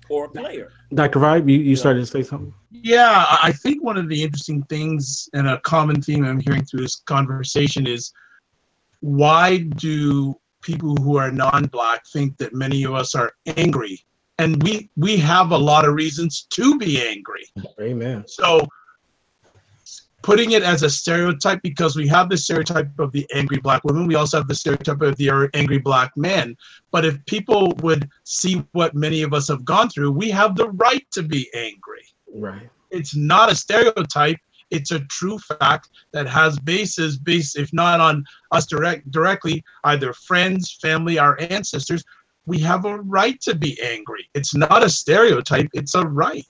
or a player. Dr. Vibe, you started to say something? Yeah, I think one of the interesting things and a common theme I'm hearing through this conversation is, why do people who are non-black think that many of us are angry? And we have a lot of reasons to be angry. Amen. So putting it as a stereotype, because we have the stereotype of the angry black woman, we also have the stereotype of the angry black man. But if people would see what many of us have gone through, we have the right to be angry. Right. It's not a stereotype. It's a true fact that has basis, if not on us directly, either friends, family, our ancestors. We have a right to be angry. It's not a stereotype. It's a right.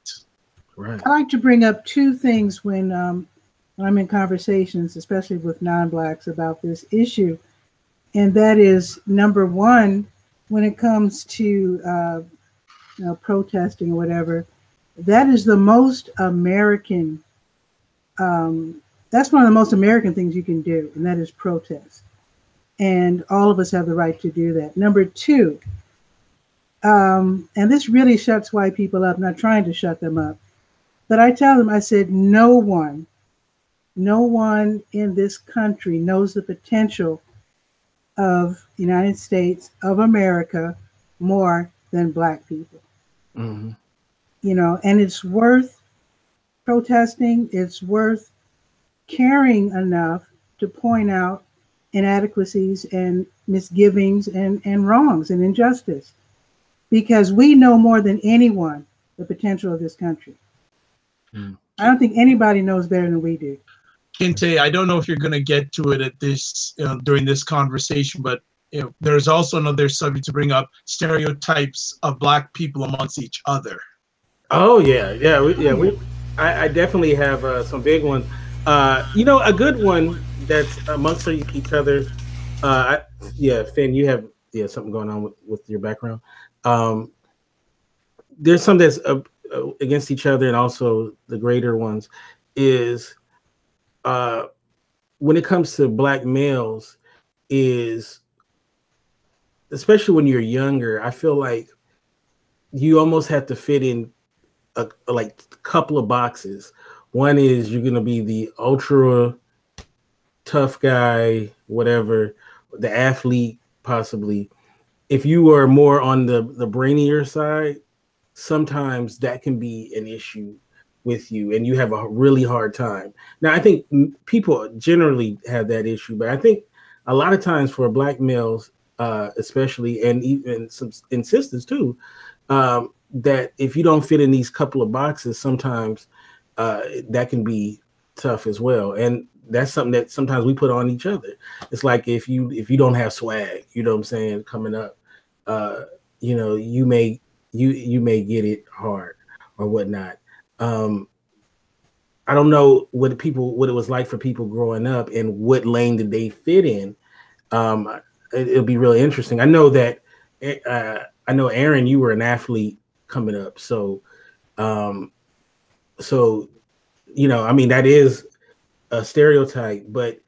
Right. I like to bring up two things when I'm in conversations, especially with non-blacks, about this issue. And that is, number one, when it comes to protesting or whatever, that is the most American, that's one of the most American things you can do, and that is protest. And all of us have the right to do that. Number two, and this really shuts white people up, not trying to shut them up, but I tell them, I said, no one in this country knows the potential of the United States of America more than black people. Mm-hmm. You know, and it's worth protesting. It's worth caring enough to point out inadequacies and misgivings and wrongs and injustice, because we know more than anyone the potential of this country. Mm. I don't think anybody knows better than we do. Kinte, I don't know if you're going to get to it at this during this conversation, but there's also another subject to bring up: stereotypes of black people amongst each other. Oh yeah. I definitely have some big ones. A good one that's amongst each other. Finn, you have something going on with your background. There's some that's against each other, and also the greater ones is when it comes to black males, is especially when you're younger, I feel like you almost have to fit in a couple of boxes. One is you're going to be the ultra tough guy, whatever, the athlete, possibly. If you are more on the brainier side, sometimes that can be an issue with you and you have a really hard time. Now, I think people generally have that issue, but I think a lot of times for black males, especially, and even some sisters too, that if you don't fit in these couple of boxes, sometimes that can be tough as well. And that's something that sometimes we put on each other. It's like if you don't have swag, you know what I'm saying, coming up, you know, you may get it hard or whatnot. I don't know what it was like for people growing up and what lane did they fit in. It'll be really interesting. I know that I know Erin, you were an athlete coming up, so you know, I mean, that is a stereotype, but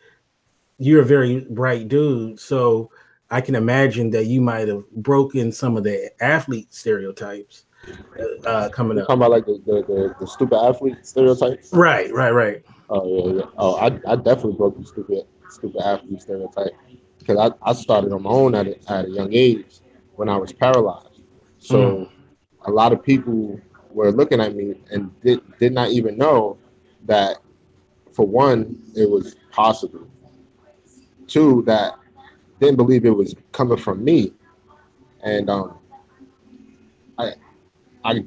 you're a very bright dude, so I can imagine that you might have broken some of the athlete stereotypes coming up. Talking about like the stupid athlete stereotypes. Right. Oh yeah. Oh, I definitely broke the stupid athlete stereotype because I started on my own at a young age when I was paralyzed. So a lot of people were looking at me and did not even know that, for one, it was possible. Two, that didn't believe it was coming from me, and I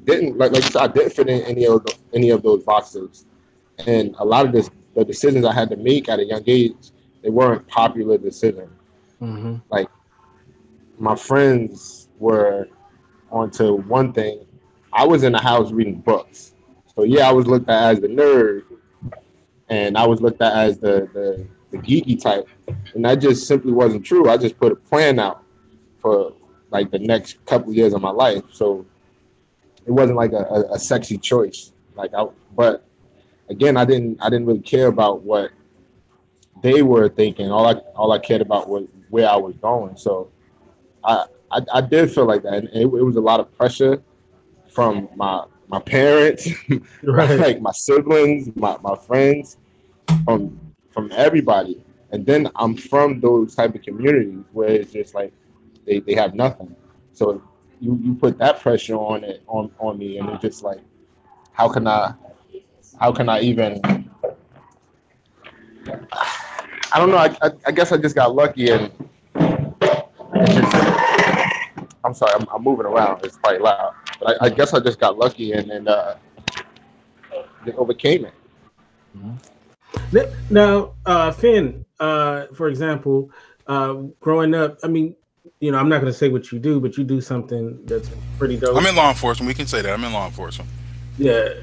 didn't like I said, I didn't fit in any of those boxes, and a lot of the decisions I had to make at a young age, they weren't popular decisions. Like my friends were onto one thing. I was in the house reading books, so yeah, I was looked at as the nerd, and I was looked at as the geeky type, and that just simply wasn't true. I just put a plan out for like the next couple of years of my life, so it wasn't like a sexy choice. But again, I didn't really care about what they were thinking. All I cared about was where I was going. So I did feel like that, and it was a lot of pressure from my parents, Right. like my siblings, my friends, from everybody. And then I'm from those type of communities where it's just like they have nothing. So you put that pressure on me, and it's just like, how can I even, I don't know, I guess I just got lucky, and it's just, I'm sorry, I'm moving around, it's probably loud, but I guess I just got lucky and they overcame it. Now, Finn, for example, growing up, I mean, you know, I'm not going to say what you do, but you do something that's pretty dope. I'm in law enforcement. We can say that. I'm in law enforcement. Yeah.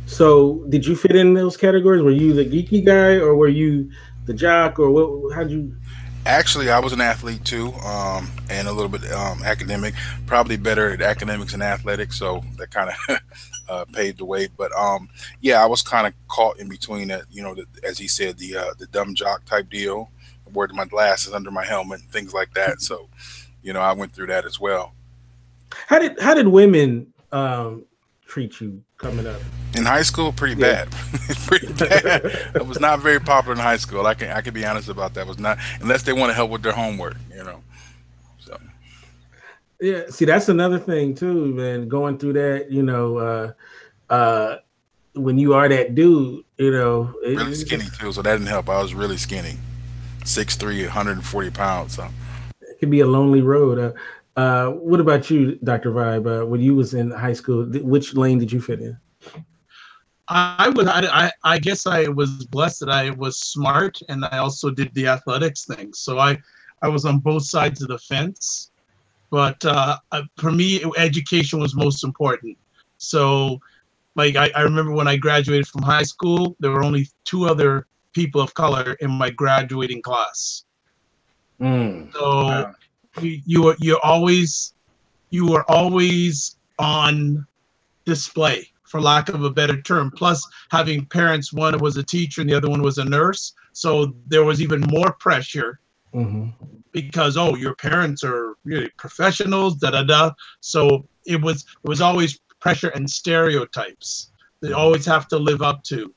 So did you fit in those categories? Were you the geeky guy, or were you the jock, or what? How'd you? Actually, I was an athlete too, and a little bit academic. Probably better at academics and athletics, so that kind of paved the way. But yeah, I was kind of caught in between that. You know, as he said, the dumb jock type deal, wearing my glasses under my helmet, and things like that. So, you know, I went through that as well. How did women treat you coming up? In high school, pretty bad. Pretty bad. I was not very popular in high school. I can be honest about that. Was not, unless they want to help with their homework, you know. So yeah, see, that's another thing too, man. Going through that, you know, when you are that dude, you know, really skinny too, so that didn't help. I was really skinny, 6'3", 140 pounds. So it could be a lonely road. What about you, Dr. Vibe? When you was in high school, which lane did you fit in? I guess I was blessed that I was smart, and I also did the athletics thing. So I was on both sides of the fence. But for me, education was most important. So, like, I remember when I graduated from high school, there were only 2 other people of color in my graduating class. So wow. you were always on display, for lack of a better term. Plus, having parents, one was a teacher and the other one was a nurse, so there was even more pressure. Because your parents are really professionals, So it was always pressure and stereotypes they always have to live up to.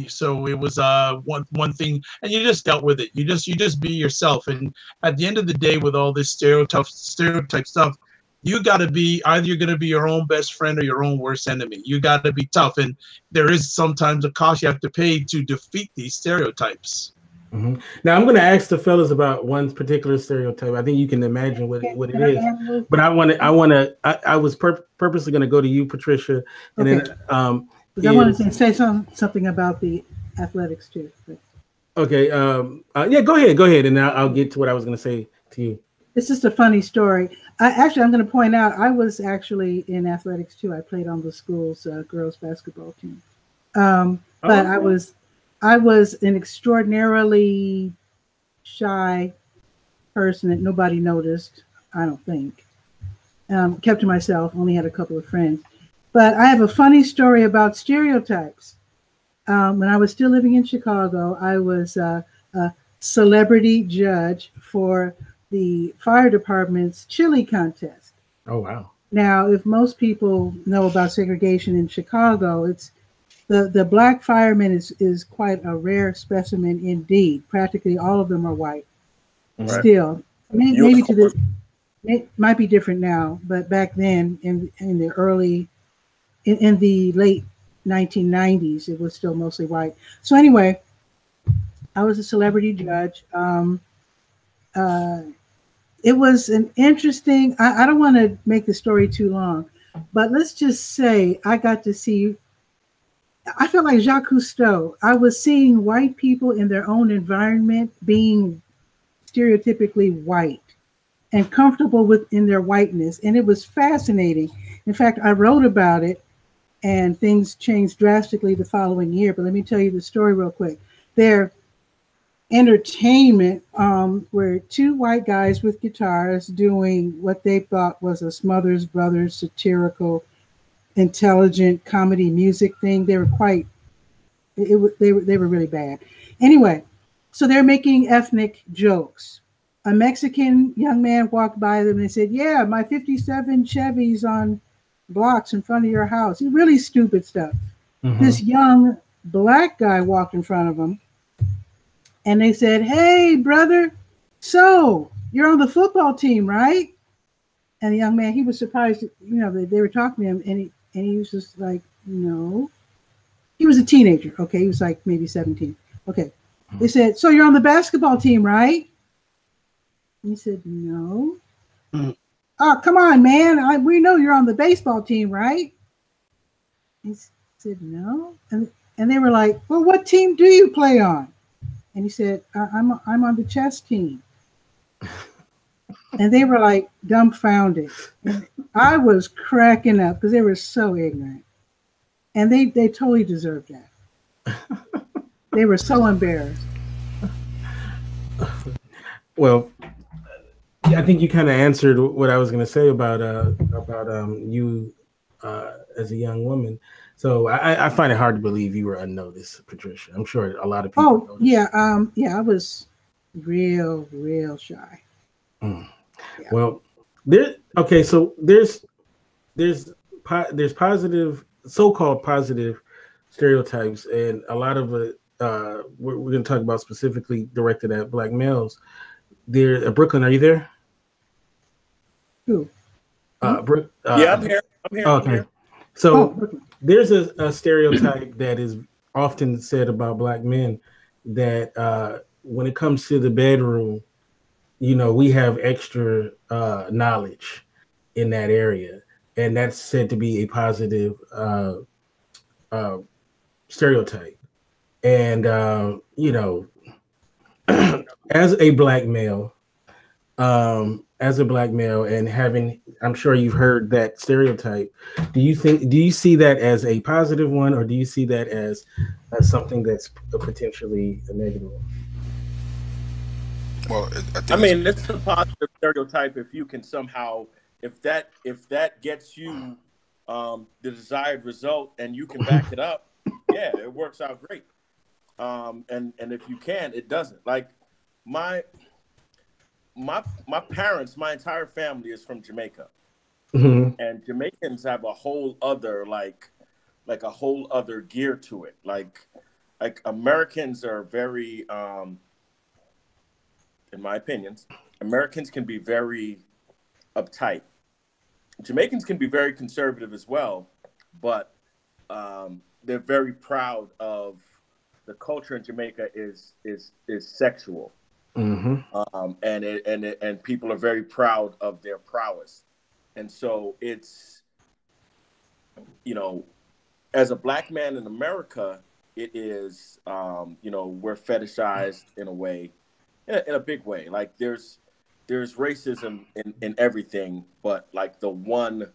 So it was one thing, and you just dealt with it. You just be yourself. And at the end of the day, with all this stereotype stuff, you got to be, either you're going to be your own best friend or your own worst enemy. You got to be tough, and there is sometimes a cost you have to pay to defeat these stereotypes. Now I'm going to ask the fellas about one particular stereotype. I think you can imagine what it is, but I was purposely going to go to you, Patricia, and then because I wanted to say something about the athletics too. Okay, yeah, go ahead, and I'll get to what I was going to say to you. It's just a funny story. I'm going to point out I was actually in athletics too. I played on the school's girls basketball team, but I was an extraordinarily shy person that nobody noticed. I don't think. Kept to myself. Only had a couple of friends. But I have a funny story about stereotypes. When I was still living in Chicago, I was a celebrity judge for the fire department's chili contest. Oh, wow. Now, if most people know about segregation in Chicago, it's the black fireman is quite a rare specimen indeed. Practically all of them are white. Right. Still, maybe to this, it might be different now, but back then in the late 1990s, it was still mostly white. So anyway, I was a celebrity judge. It was an interesting, I don't want to make the story too long, but let's just say I got to see, I felt like Jacques Cousteau. I was seeing white people in their own environment being stereotypically white and comfortable within their whiteness. And it was fascinating. In fact, I wrote about it and things changed drastically the following year. But let me tell you the story real quick. Their entertainment were two white guys with guitars doing what they thought was a Smothers Brothers satirical, intelligent comedy music thing. They were they were really bad. Anyway, so they're making ethnic jokes. A Mexican young man walked by them and said, "Yeah, my 57 Chevy's on blocks in front of your house." Really stupid stuff. This young black guy walked in front of him and they said, "Hey, brother, so you're on the football team, right?" And the young man, he was surprised, they were talking to him, and he was just like, "No." He was a teenager, okay? He was like maybe 17. Okay. They said, "So you're on the basketball team, right?" And he said, "No." "Oh, come on, man. We know you're on the baseball team, right?" He said, "No." And they were like, "Well, what team do you play on?" And he said, I'm on the chess team." And they were like dumbfounded. And I was cracking up because they were so ignorant. And they totally deserved that. They were so embarrassed. Well, yeah, I think you kind of answered what I was going to say about you as a young woman. So I find it hard to believe you were unnoticed, Patricia. I'm sure a lot of people. Oh, yeah. I was real shy. Yeah. Well, so there's positive, so-called positive stereotypes, and a lot of it we're going to talk about specifically directed at Black males. There, Brooklyn, are you there? Who? Yeah, I'm here. Okay. So there's a stereotype that is often said about Black men that when it comes to the bedroom, we have extra knowledge in that area, and that's said to be a positive stereotype. And as a Black male, and having, I'm sure you've heard that stereotype. Do you see that as a positive one, or do you see that as something that's potentially a negative one? Well, I mean, it's a positive stereotype if you can somehow, if that gets you the desired result and you can back it up, yeah, it works out great. And if you can, it doesn't. Like my parents, my entire family is from Jamaica, and Jamaicans have a whole other like a whole other gear to it. Like Americans are very, in my opinions, Americans can be very uptight. Jamaicans can be very conservative as well, but they're very proud of the culture in Jamaica is sexual, Mm-hmm. and people are very proud of their prowess, and so it's, you know, as a black man in America, it is, you know, we're fetishized in a way, in a big way. Like there's racism in everything, but like the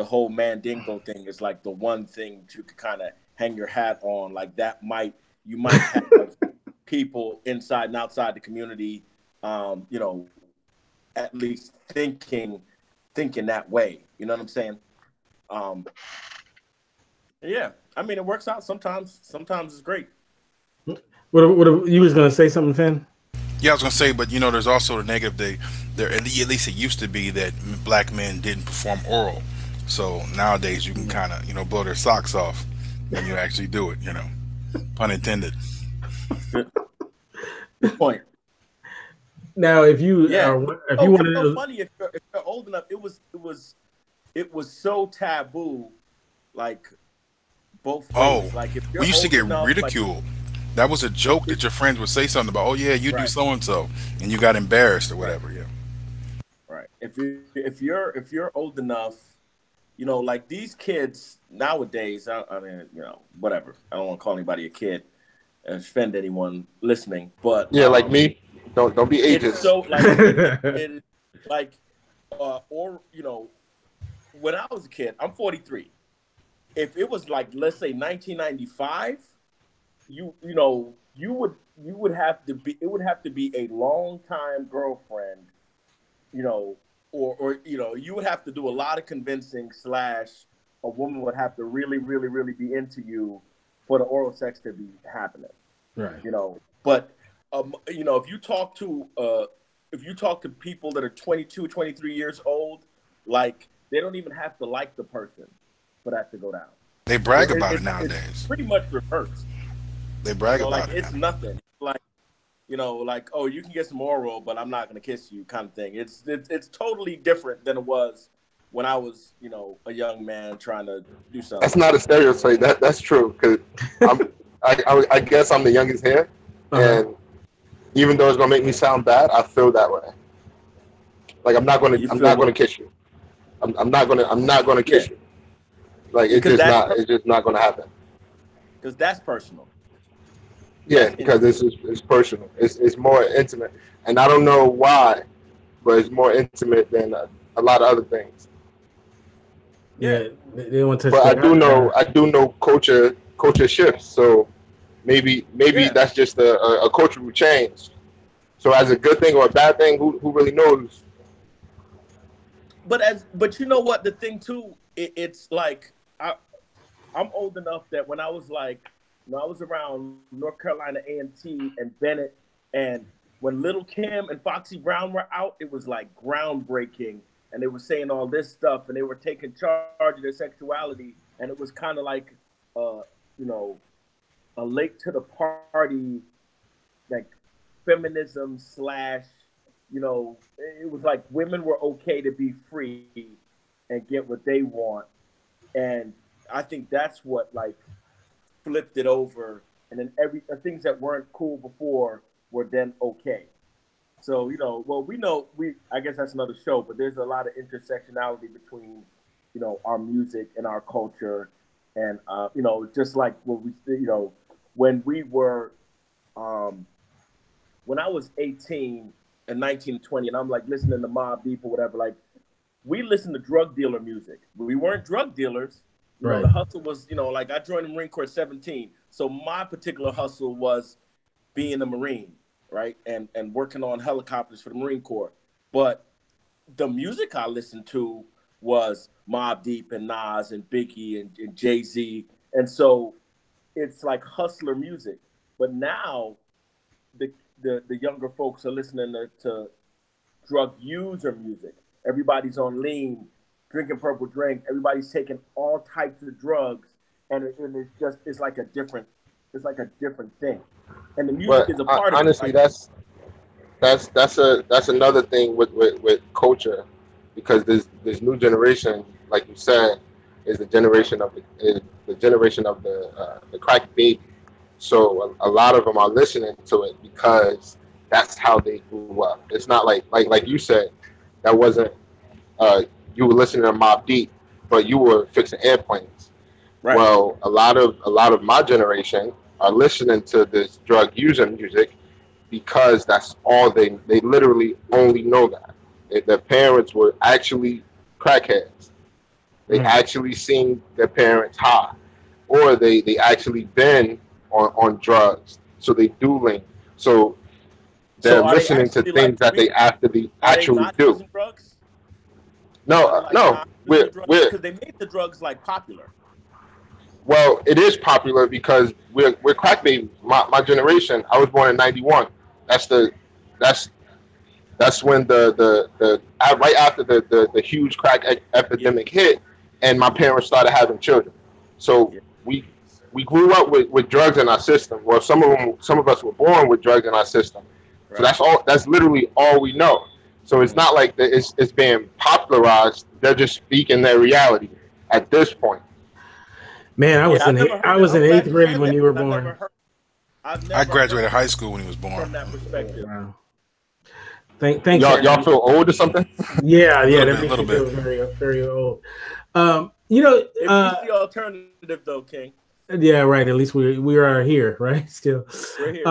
whole Mandingo thing is like the one thing that you could kind of hang your hat on. Like that you might have people inside and outside the community, you know, at least thinking that way. You know what I'm saying? Yeah, I mean, it works out sometimes. Sometimes it's great. What you was gonna say something, Finn? Yeah, I was gonna say, but you know, there's also the negative. There at least it used to be that black men didn't perform oral. So nowadays you can kind of, you know, blow their socks off when you actually do it. You know, pun intended. Good point. Now, if you want to, it's so funny if you're old enough, it was so taboo, like both ways. Like if you're we used to get enough, ridiculed. Like, that was a joke that your friends would say something about. Oh yeah, you do so and so, and you got embarrassed or whatever. Yeah. Right. If you're old enough, you know, like these kids nowadays. I mean, you know, whatever. I don't want to call anybody a kid and offend anyone listening, but yeah, like me. Don't be ageist. It's so like, or you know, when I was a kid, I'm 43. If it was like, let's say 1995, you would have to be, it would have to be a long time girlfriend, you know, or you know, you would have to do a lot of convincing / a woman would have to really, really, really be into you for the oral sex to be happening. Right. You know, but you know, if you talk to people that are 22, 23 years old, like they don't even have to like the person for that to go down. They brag about it nowadays. It's pretty much reversed. They brag about like, it. It's nothing. Like, you know, like, oh, you can get some oral, but I'm not gonna kiss you, kind of thing. It's totally different than it was when I was, you know, a young man trying to do something. That's not a stereotype. That's true, because I guess I'm the youngest here, and even though it's gonna make me sound bad, I feel that way. Like I'm not gonna kiss you. I'm not gonna kiss you. Like it's just not gonna happen. Because that's personal. Yeah, because it's personal. It's more intimate, and I don't know why, but it's more intimate than a lot of other things. Yeah, they want to. But I do know culture shifts. So maybe that's just a cultural change. So as a good thing or a bad thing, who really knows? But you know what, the thing too, it's like I'm old enough that when I was like, you know, I was around North Carolina A&T and Bennett, and when Little Kim and Foxy Brown were out, it was like groundbreaking, and they were saying all this stuff, and they were taking charge of their sexuality, and it was kind of like, you know, a late to the party, like feminism / you know, it was like women were okay to be free and get what they want. And I think that's what like flipped it over. And then the things that weren't cool before were then okay. So, you know, well, I guess that's another show, but there's a lot of intersectionality between, you know, our music and our culture. And, you know, just like what we, you know, when we were, when I was 18 and 19 and 20, and I'm like listening to Mobb Deep or whatever, like we listened to drug dealer music. We weren't drug dealers. You know, the hustle was, you know, like I joined the Marine Corps at 17. So my particular hustle was being a Marine, right? And working on helicopters for the Marine Corps. But the music I listened to was Mobb Deep and Nas and Biggie and Jay-Z. And so it's like hustler music. But now the younger folks are listening to drug user music. Everybody's on lean, drinking purple drink. Everybody's taking all types of drugs, and it's like a different thing. And the music is a part of it. Honestly, that's another thing with culture, because this new generation, like you said, is the generation of the crack baby. So a lot of them are listening to it because that's how they grew up. It's not like you said, that wasn't you were listening to Mobb Deep, but you were fixing airplanes. Right. Well, a lot of my generation are listening to this drug using music because that's all they literally only know that. Their parents were actually crackheads. They actually seen their parents high, or they actually been on drugs, so they do link. So they're listening to things that they actually do. Using drugs? No, we're because they made the drugs like popular. Well, it is popular because we're crack babies. My generation. I was born in '91. That's when the right after the huge crack epidemic hit, and my parents started having children. So we grew up with drugs in our system. Well, some of us were born with drugs in our system. So that's literally all we know. So it's not like it's being popularized. They're just speaking their reality at this point. Man, I was in eighth grade when you were born. I graduated high school when he was born. From that perspective. Wow. Thanks. Y'all feel old or something? Yeah, that makes me feel very old. It's the alternative, though, King. Yeah, right. At least we are here, right? Still, we're here.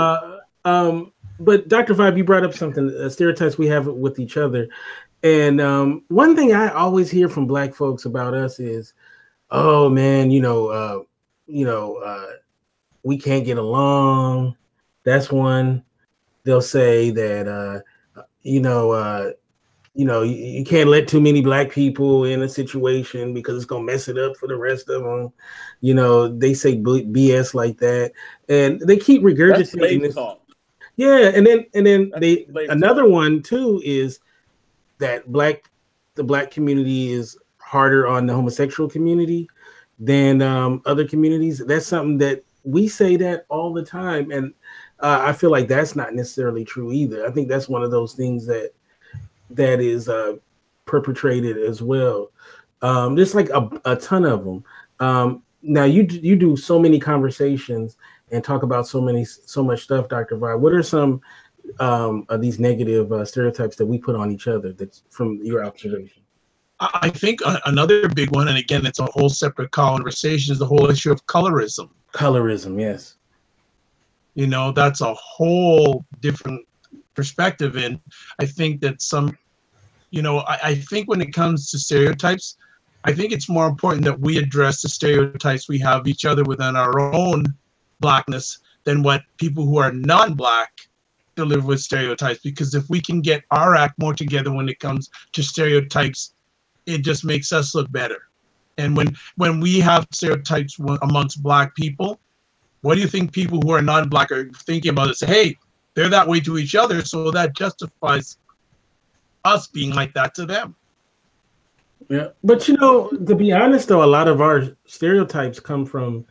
But Dr. Vibe, you brought up something, stereotypes we have with each other. And one thing I always hear from Black folks about us is, oh man, we can't get along. That's one. They'll say that you can't let too many Black people in a situation because it's gonna mess it up for the rest of them. They say BS like that, and they keep regurgitating this. Talk. Yeah, and then another one too is that the Black community is harder on the homosexual community than other communities. That's something that we say that all the time, and I feel like that's not necessarily true either. I think that's one of those things that is perpetrated as well. There's like a ton of them. Now you do so many conversations and talk about so much stuff, Dr. Vibe. What are some of these negative stereotypes that we put on each other that's from your observation? I think another big one, and again, it's a whole separate conversation, is the whole issue of colorism. Colorism, yes. That's a whole different perspective. And I think that I think when it comes to stereotypes, I think it's more important that we address the stereotypes we have each other within our own Blackness than what people who are non-Black deliver with stereotypes. Because if we can get our act more together when it comes to stereotypes, it just makes us look better. And when we have stereotypes amongst Black people, what do you think people who are non-Black are thinking about it? Say, hey, they're that way to each other, so that justifies us being like that to them. Yeah, but to be honest, though, a lot of our stereotypes come from,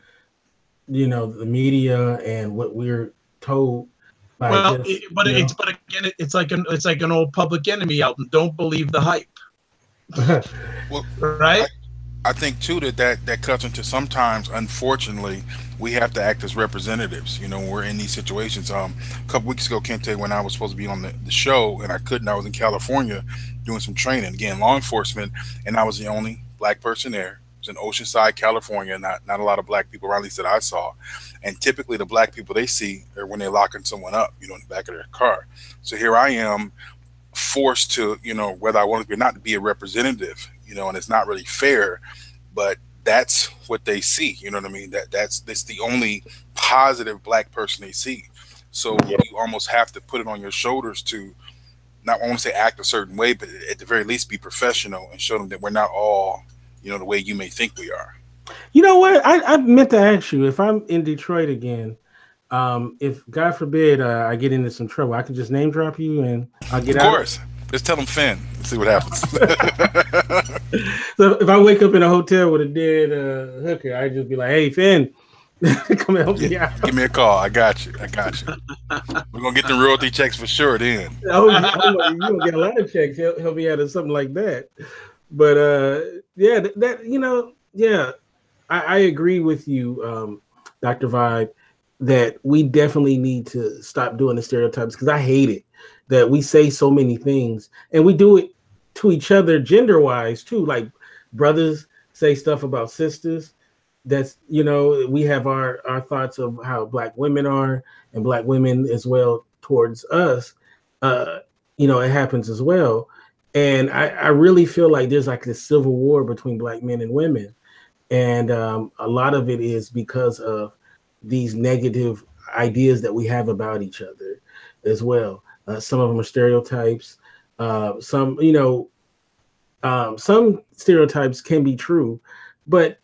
the media and what we're told. But again, it's like an old Public Enemy album. Don't believe the hype. Well, right. I think too that cuts into, sometimes, unfortunately, we have to act as representatives. When we're in these situations. A couple weeks ago, Kente, when I was supposed to be on the show and I couldn't, I was in California doing some training, again, law enforcement, and I was the only Black person there. It was in Oceanside, California. Not a lot of Black people around, at least that I saw. And typically, the Black people they see are when they're locking someone up, in the back of their car. So here I am, forced to, whether I want to be, not to be a representative, and it's not really fair, but that's what they see. You know what I mean? That's the only positive Black person they see. So you almost have to put it on your shoulders to, not want to say act a certain way, but at the very least be professional and show them that we're not all, the way you may think we are. You know what? I meant to ask you, if I'm in Detroit again, if God forbid I get into some trouble, I can just name drop you and I'll get out. Of course. Just tell them Finn and see what happens. So if I wake up in a hotel with a dead hooker, I just be like, hey, Finn, come help me out. Give me a call. I got you. We're going to get the royalty checks for sure then. You're going to get a lot of checks. Help me out of something like that. But I agree with you, Dr. Vibe. that we definitely need to stop doing the stereotypes, because I hate it that we say so many things and we do it to each other gender wise too. Like brothers say stuff about sisters. That's, we have our thoughts of how black women are, and black women as well towards us. It happens as well. And I really feel like there's like this civil war between black men and women. And a lot of it is because of these negative ideas that we have about each other as well. Some of them are stereotypes. Some stereotypes can be true, but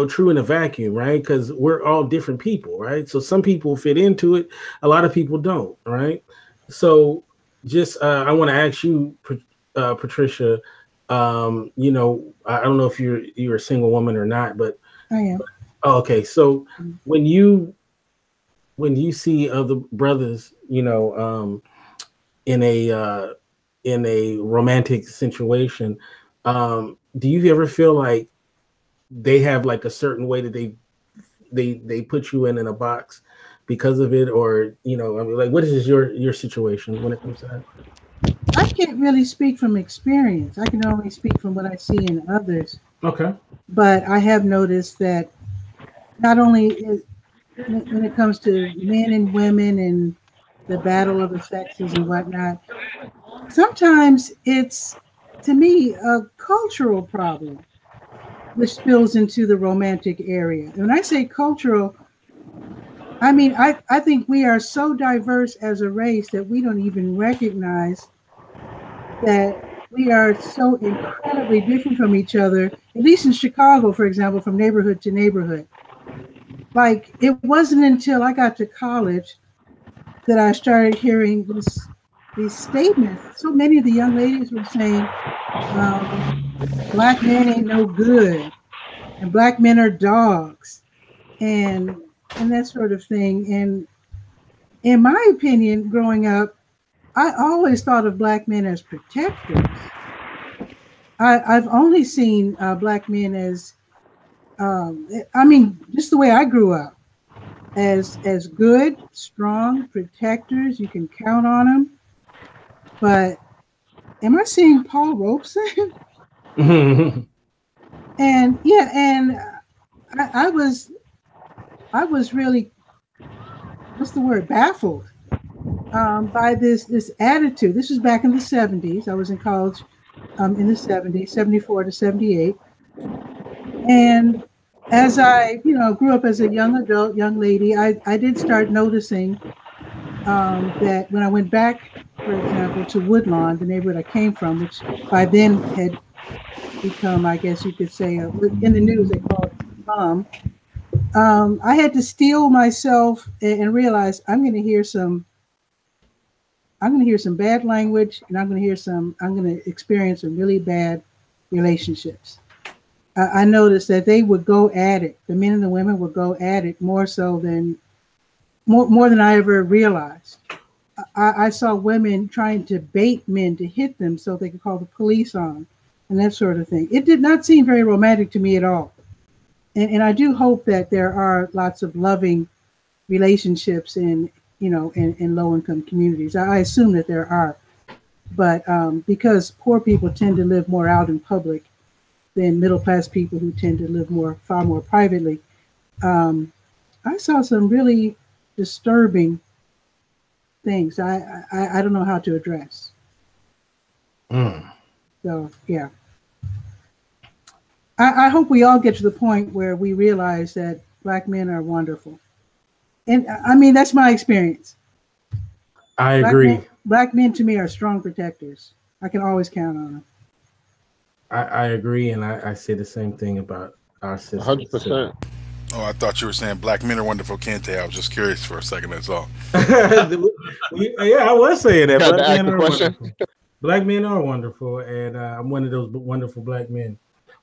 true in a vacuum, right? Because we're all different people, right? So some people fit into it, a lot of people don't, right? So just I want to ask you, Patricia. I don't know if you're a single woman or not, but I am. Oh, okay. So when you see other brothers, in a romantic situation, do you ever feel like they have like a certain way that they put you in a box because of it, or like what is your situation when it comes to that? I can't really speak from experience. I can only speak from what I see in others. Okay. But I have noticed that not only when it comes to men and women and the battle of the sexes and whatnot, sometimes it's, to me, a cultural problem which spills into the romantic area. And when I say cultural, I mean, I think we are so diverse as a race that we don't even recognize that we are so incredibly different from each other, at least in Chicago, for example, from neighborhood to neighborhood. Like, it wasn't until I got to college that I started hearing these statements. So many of the young ladies were saying, black men ain't no good, and black men are dogs, and that sort of thing. And in my opinion, growing up, I always thought of black men as protectors. I've only seen black men as, just the way I grew up, as good, strong protectors. You can count on them. But am I seeing Paul Robeson? And yeah, and I was really, what's the word, baffled by this attitude. This was back in the 70s. I was in college in the 70s, 74 to 78. And as I, grew up as a young adult, young lady, I did start noticing that when I went back, for example, to Woodlawn, the neighborhood I came from, which by then had become, I guess you could say, in the news they call it slum. I had to steel myself and realize I'm going to hear some bad language, and I'm going to experience some really bad relationships. I noticed that they would go at it. The men and the women would go at it more than I ever realized. I saw women trying to bait men to hit them so they could call the police on them, and that sort of thing. It did not seem very romantic to me at all. And I do hope that there are lots of loving relationships in low-income communities. I assume that there are, but because poor people tend to live more out in public than middle-class people who tend to live far more privately, I saw some really disturbing things. I don't know how to address. So yeah, I hope we all get to the point where we realize that black men are wonderful. And I mean, that's my experience. I agree. Black men to me are strong protectors. I can always count on them. I agree, and I say the same thing about our sisters. 100%. Oh, I thought you were saying black men are wonderful, Kente. I was just curious for a second, that's all. Yeah, I was saying that. Black men are wonderful. Black men are wonderful, and I'm one of those wonderful black men.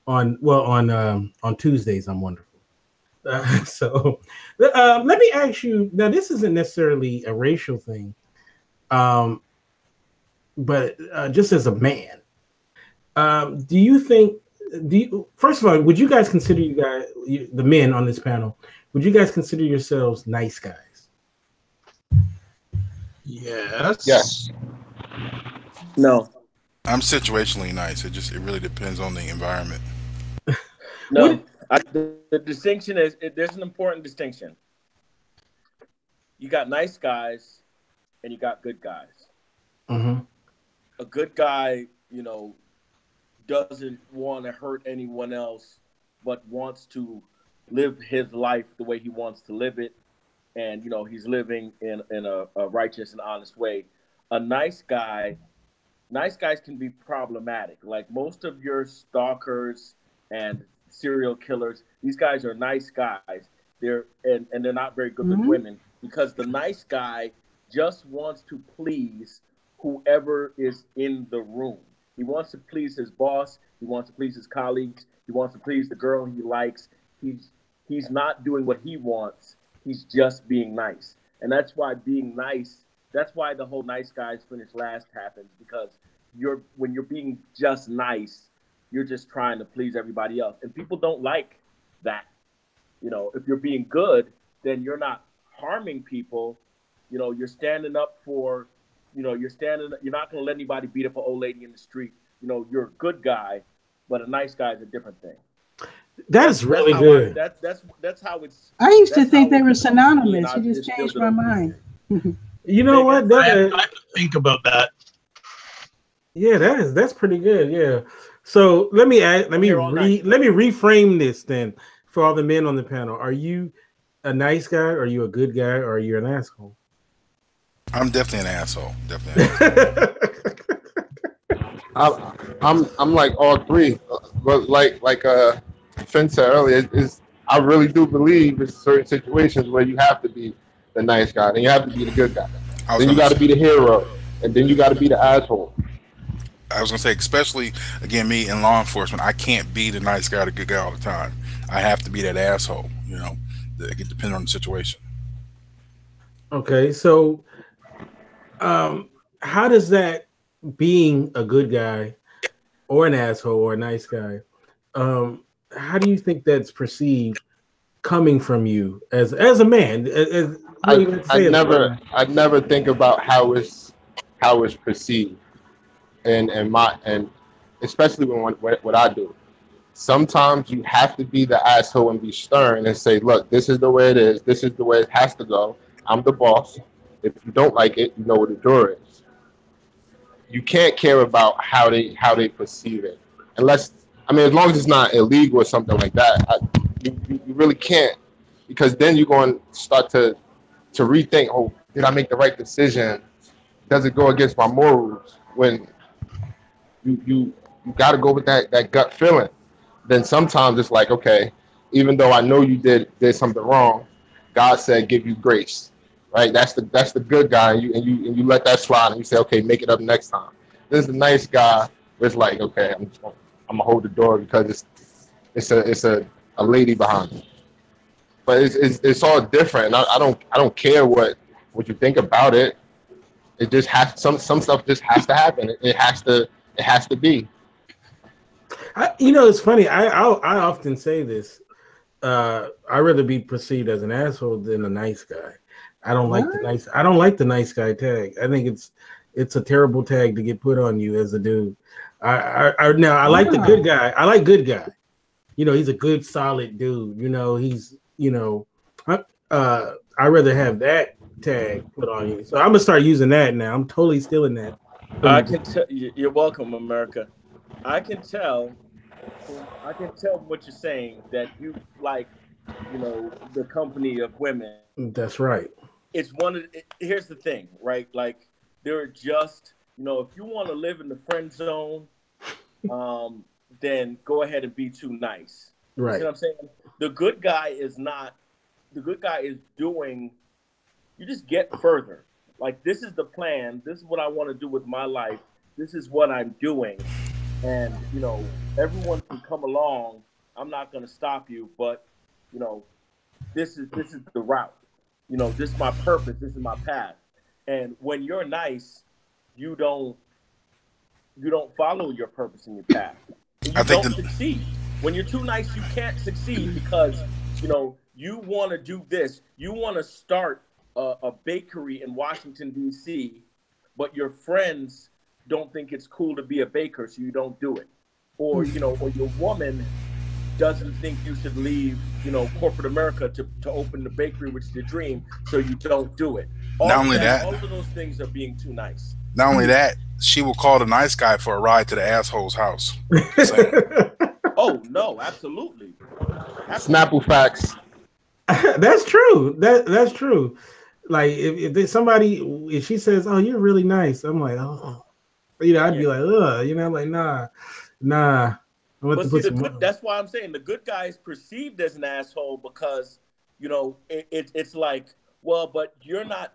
On Tuesdays, I'm wonderful. So let me ask you, now this isn't necessarily a racial thing, but just as a man, do you think first of all, would you guys consider the men on this panel, would you guys consider yourselves nice guys? Yes. Yes. No. I'm situationally nice. It really depends on the environment. No. The distinction is there's an important distinction. You got nice guys and you got good guys. Mm-hmm. A good guy, doesn't want to hurt anyone else, but wants to live his life the way he wants to live it. And, he's living in a righteous and honest way. Nice guys can be problematic. Like most of your stalkers and serial killers, these guys are nice guys. They're not very good with women, because the nice guy just wants to please whoever is in the room. He wants to please his boss. He wants to please his colleagues. He wants to please the girl he likes. He's not doing what he wants. He's just being nice. And that's why that's why the whole nice guys finish last happens, because when you're being just nice, you're just trying to please everybody else. And people don't like that. If you're being good, then you're not harming people. You're standing up for, you're not going to let anybody beat up an old lady in the street. You're a good guy, but a nice guy is a different thing. That's really good. That's how it's. I used to think they were synonymous. You just changed my mind. You know what? I have to think about that. Yeah, that's pretty good. Yeah. So let me reframe this then for all the men on the panel. Are you a nice guy? Are you a good guy? Or are you an asshole? I'm definitely an asshole. Definitely. I'm like all three, but like Finn said earlier, I really do believe in certain situations where you have to be the nice guy, and you have to be the good guy, then you got to be the hero, and then you got to be the asshole. I was gonna say, especially again, me in law enforcement, I can't be the nice guy, the good guy all the time. I have to be that asshole. It depends on the situation. Okay, so how does that being a good guy or an asshole or a nice guy, how do you think that's perceived coming from you as a man? I never think about how it's perceived, and especially when what I do. Sometimes you have to be the asshole and be stern and say, look, this is the way it is. This is the way it has to go. I'm the boss. If you don't like it, you know what the door is. You can't care about how they perceive it, as long as it's not illegal or something like that. You really can't, because then you're going to start to rethink. Oh, did I make the right decision? Does it go against my morals? When you got to go with that gut feeling. Then sometimes it's like, okay, even though I know you did something wrong, God said give you grace. Right, that's the good guy, and you let that slide, and you say, okay, make it up next time. This is the nice guy. It's like, okay, I'm gonna hold the door because it's a lady behind me. But it's all different. I don't care what you think about it. It just has some stuff just has to happen. It has to be. It's funny. I often say this. I'd rather be perceived as an asshole than a nice guy. I don't like the nice guy tag. I think it's a terrible tag to get put on you as a dude. I like the good guy. I like good guy. He's a good, solid dude. He's I'd rather have that tag put on you. So I'm gonna start using that now. I'm totally stealing that. I can tell. You're welcome, America. I can tell what you're saying, that you like, the company of women. That's right. It's here's the thing, right? Like, there are just, if you want to live in the friend zone, then go ahead and be too nice. Right. You see what I'm saying? The good guy is doing, you just get further. Like, this is the plan. This is what I want to do with my life. This is what I'm doing. And, everyone can come along. I'm not going to stop you, but, this is the route. This is my purpose. This is my path. And when you're nice, you don't follow your purpose and your path. You don't succeed. When you're too nice, you can't succeed because, you know, you want to do this. You want to start a bakery in Washington, D.C., but your friends don't think it's cool to be a baker, so you don't do it. Or, you know, or your woman doesn't think you should leave, you know, corporate America to open the bakery, which is your dream, so you don't do it. All of those things are being too nice. Not only that, she will call the nice guy for a ride to the asshole's house. Oh no, absolutely. Snapple facts. That's true. That's true. Like if there's somebody, if she says, "Oh, you're really nice," I'm like, "Oh," you know, I'd be like, "Ugh," you know, I'm like, nah. But see, that's why I'm saying the good guy is perceived as an asshole because, you know, it's like, well, but you're not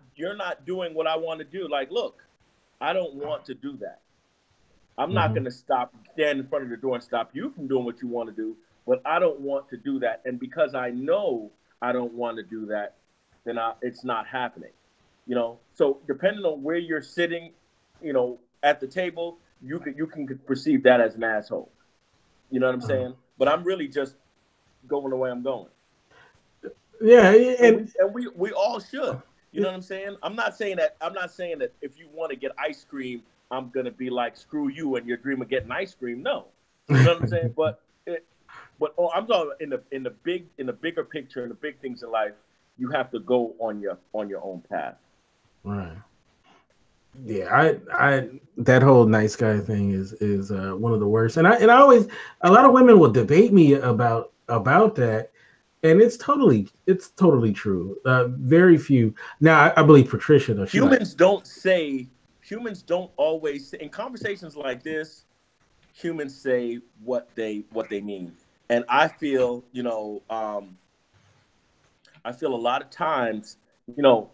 doing what I want to do. Like, look, I don't want to do that. I'm not going to stand in front of the door and stop you from doing what you want to do, but I don't want to do that. And because I know I don't want to do that, then it's not happening, you know? So depending on where you're sitting, you know, at the table, you can perceive that as an asshole. You know what I'm saying? But I'm really just going the way I'm going. Yeah, and we all should. You know what I'm saying? I'm not saying that if you want to get ice cream, I'm gonna be like, screw you and your dream of getting ice cream. No, you know what I'm saying? But I'm talking in the bigger picture, in the big things in life. You have to go on your own path. Right. Yeah, I that whole nice guy thing is one of the worst, and I always, a lot of women will debate me about that, and it's totally true. Very few. Now I believe Patricia though. Humans don't always say, in conversations like this, humans say what they mean, and I feel, you know, I feel a lot of times, you know,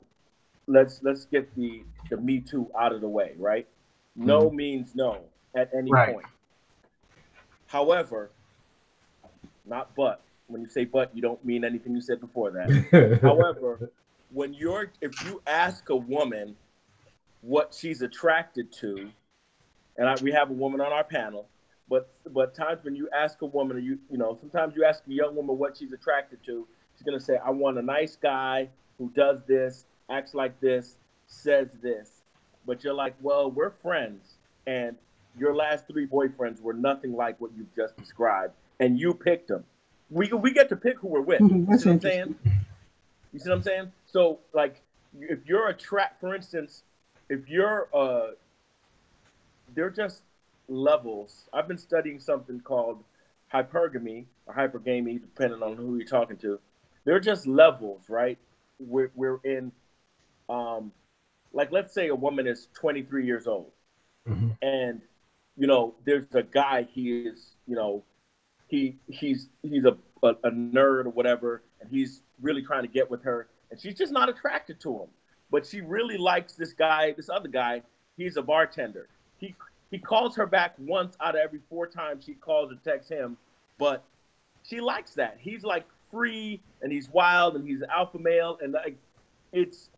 let's get the Me Too out of the way, right? No means no at any point. However, not but. When you say but, you don't mean anything you said before that. However, if you ask a woman what she's attracted to, and we have a woman on our panel, but times when you ask a woman, or you know, sometimes you ask a young woman what she's attracted to, she's gonna say, I want a nice guy who does this, acts like this, says this. But you're like, well, we're friends, and your last 3 boyfriends were nothing like what you've just described, and you picked them. We get to pick who we're with. You see what I'm saying? You see what I'm saying? So, like, if you're for instance, if you're they're just levels. I've been studying something called hypergamy or hypergamy, depending on who you're talking to. They're just levels, right? We're in, like, let's say a woman is 23 years old, and, you know, there's a guy, he is, you know, he's a nerd or whatever, and he's really trying to get with her, and she's just not attracted to him. But she really likes this other guy. He's a bartender. He calls her back once out of every 4 times she calls or texts him, but she likes that. He's like free, and he's wild, and he's alpha male, and like, it's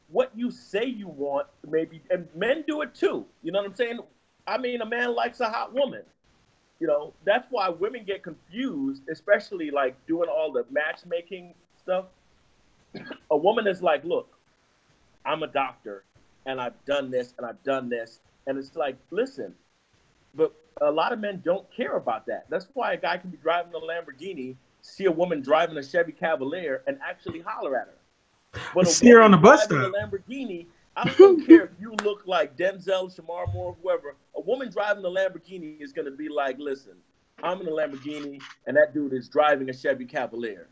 what you say you want, maybe, and men do it too. You know what I'm saying? I mean, a man likes a hot woman. You know, that's why women get confused, especially like doing all the matchmaking stuff. A woman is like, look, I'm a doctor, and I've done this, and I've done this. And it's like, listen, but a lot of men don't care about that. That's why a guy can be driving a Lamborghini, see a woman driving a Chevy Cavalier, and actually holler at her. But see her on the bus stop. A Lamborghini, I don't care if you look like Denzel, Shamar Moore, whoever. A woman driving a Lamborghini is going to be like, listen, I'm in a Lamborghini, and that dude is driving a Chevy Cavalier.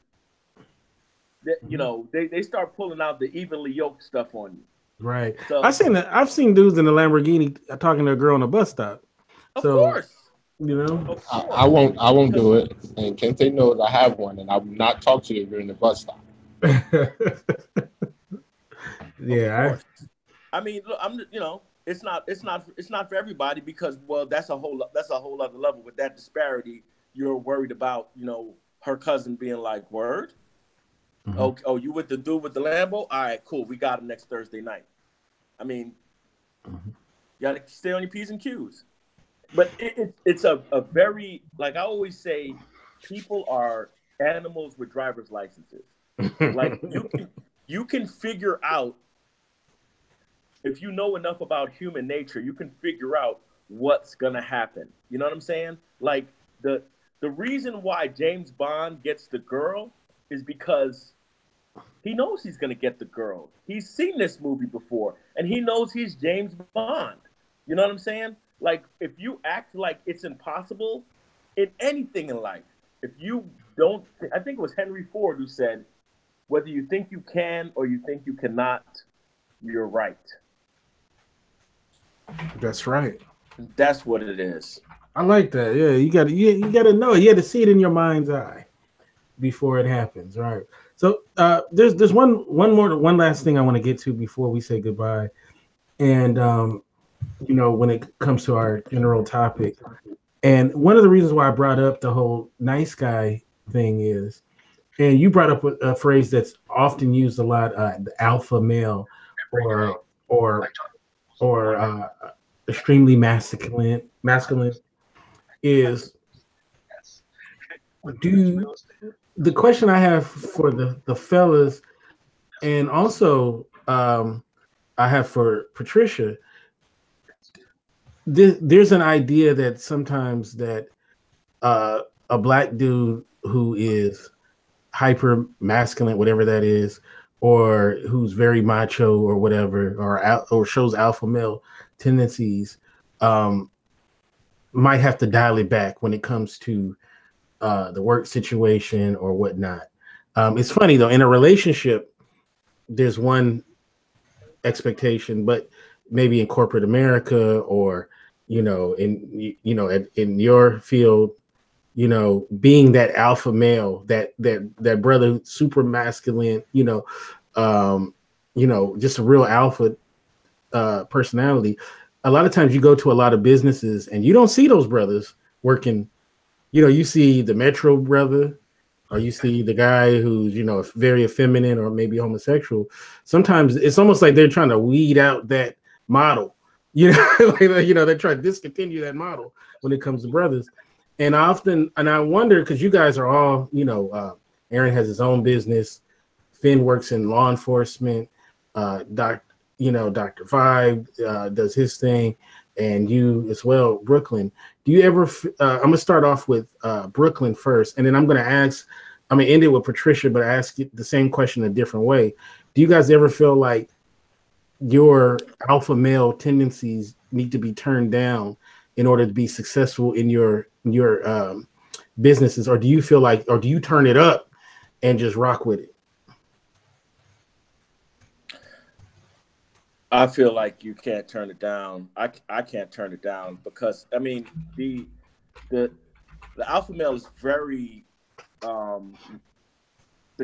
You know, they start pulling out the evenly yoked stuff on you. Right. So, I've seen dudes in the Lamborghini talking to a girl on a bus stop. Of course. You know, I won't do it. And Kente knows I have one, and I will not talk to you during the bus stop. Yeah. I mean, look, you know, it's not for everybody because, well, that's a whole other level. With that disparity, you're worried about, you know, her cousin being like, word. Oh, you with the dude with the Lambo? All right, cool. We got him next Thursday night. I mean, you got to stay on your P's and Q's. but it's a very, like I always say, people are animals with driver's licenses. Like you can figure out, if you know enough about human nature, you can figure out what's gonna happen. You know what I'm saying? Like the reason why James Bond gets the girl is because he knows he's gonna get the girl. He's seen this movie before, and he knows he's James Bond. You know what I'm saying? Like, if you act like it's impossible in anything in life, if you don't, I think it was Henry Ford who said, whether you think you can or you think you cannot, you're right. That's right. That's what it is. I like that. Yeah, you gotta know. You got to see it in your mind's eye before it happens, right? So there's one last thing I want to get to before we say goodbye, and when it comes to our general topic, and one of the reasons why I brought up the whole nice guy thing is, and you brought up a phrase that's often used a lot, the alpha male, or extremely masculine is. The question I have for the fellas, and also I have for Patricia, there's an idea that sometimes that a black dude who is hyper masculine, whatever that is, or who's very macho or whatever, or shows alpha male tendencies, might have to dial it back when it comes to the work situation or whatnot. It's funny though, in a relationship, there's one expectation, but maybe in corporate America or in your field, being that alpha male, that brother, super masculine, just a real alpha personality. A lot of times you go to a lot of businesses and you don't see those brothers working. You see the Metro brother, or you see the guy who's, very effeminate or maybe homosexual. Sometimes it's almost like they're trying to weed out that model. They're trying to discontinue that model when it comes to brothers. And I wonder, because you guys are all, Erin has his own business, Finn works in law enforcement, Dr. Vibe does his thing, and you as well, Brooklyn. Do you ever? I'm gonna start off with Brooklyn first, and then I'm gonna end it with Patricia, but ask you the same question a different way. Do you guys ever feel like your alpha male tendencies need to be turned down in order to be successful in your businesses, or do you feel like, or do you turn it up and just rock with it? I feel like you can't turn it down. I can't turn it down because the alpha male is very the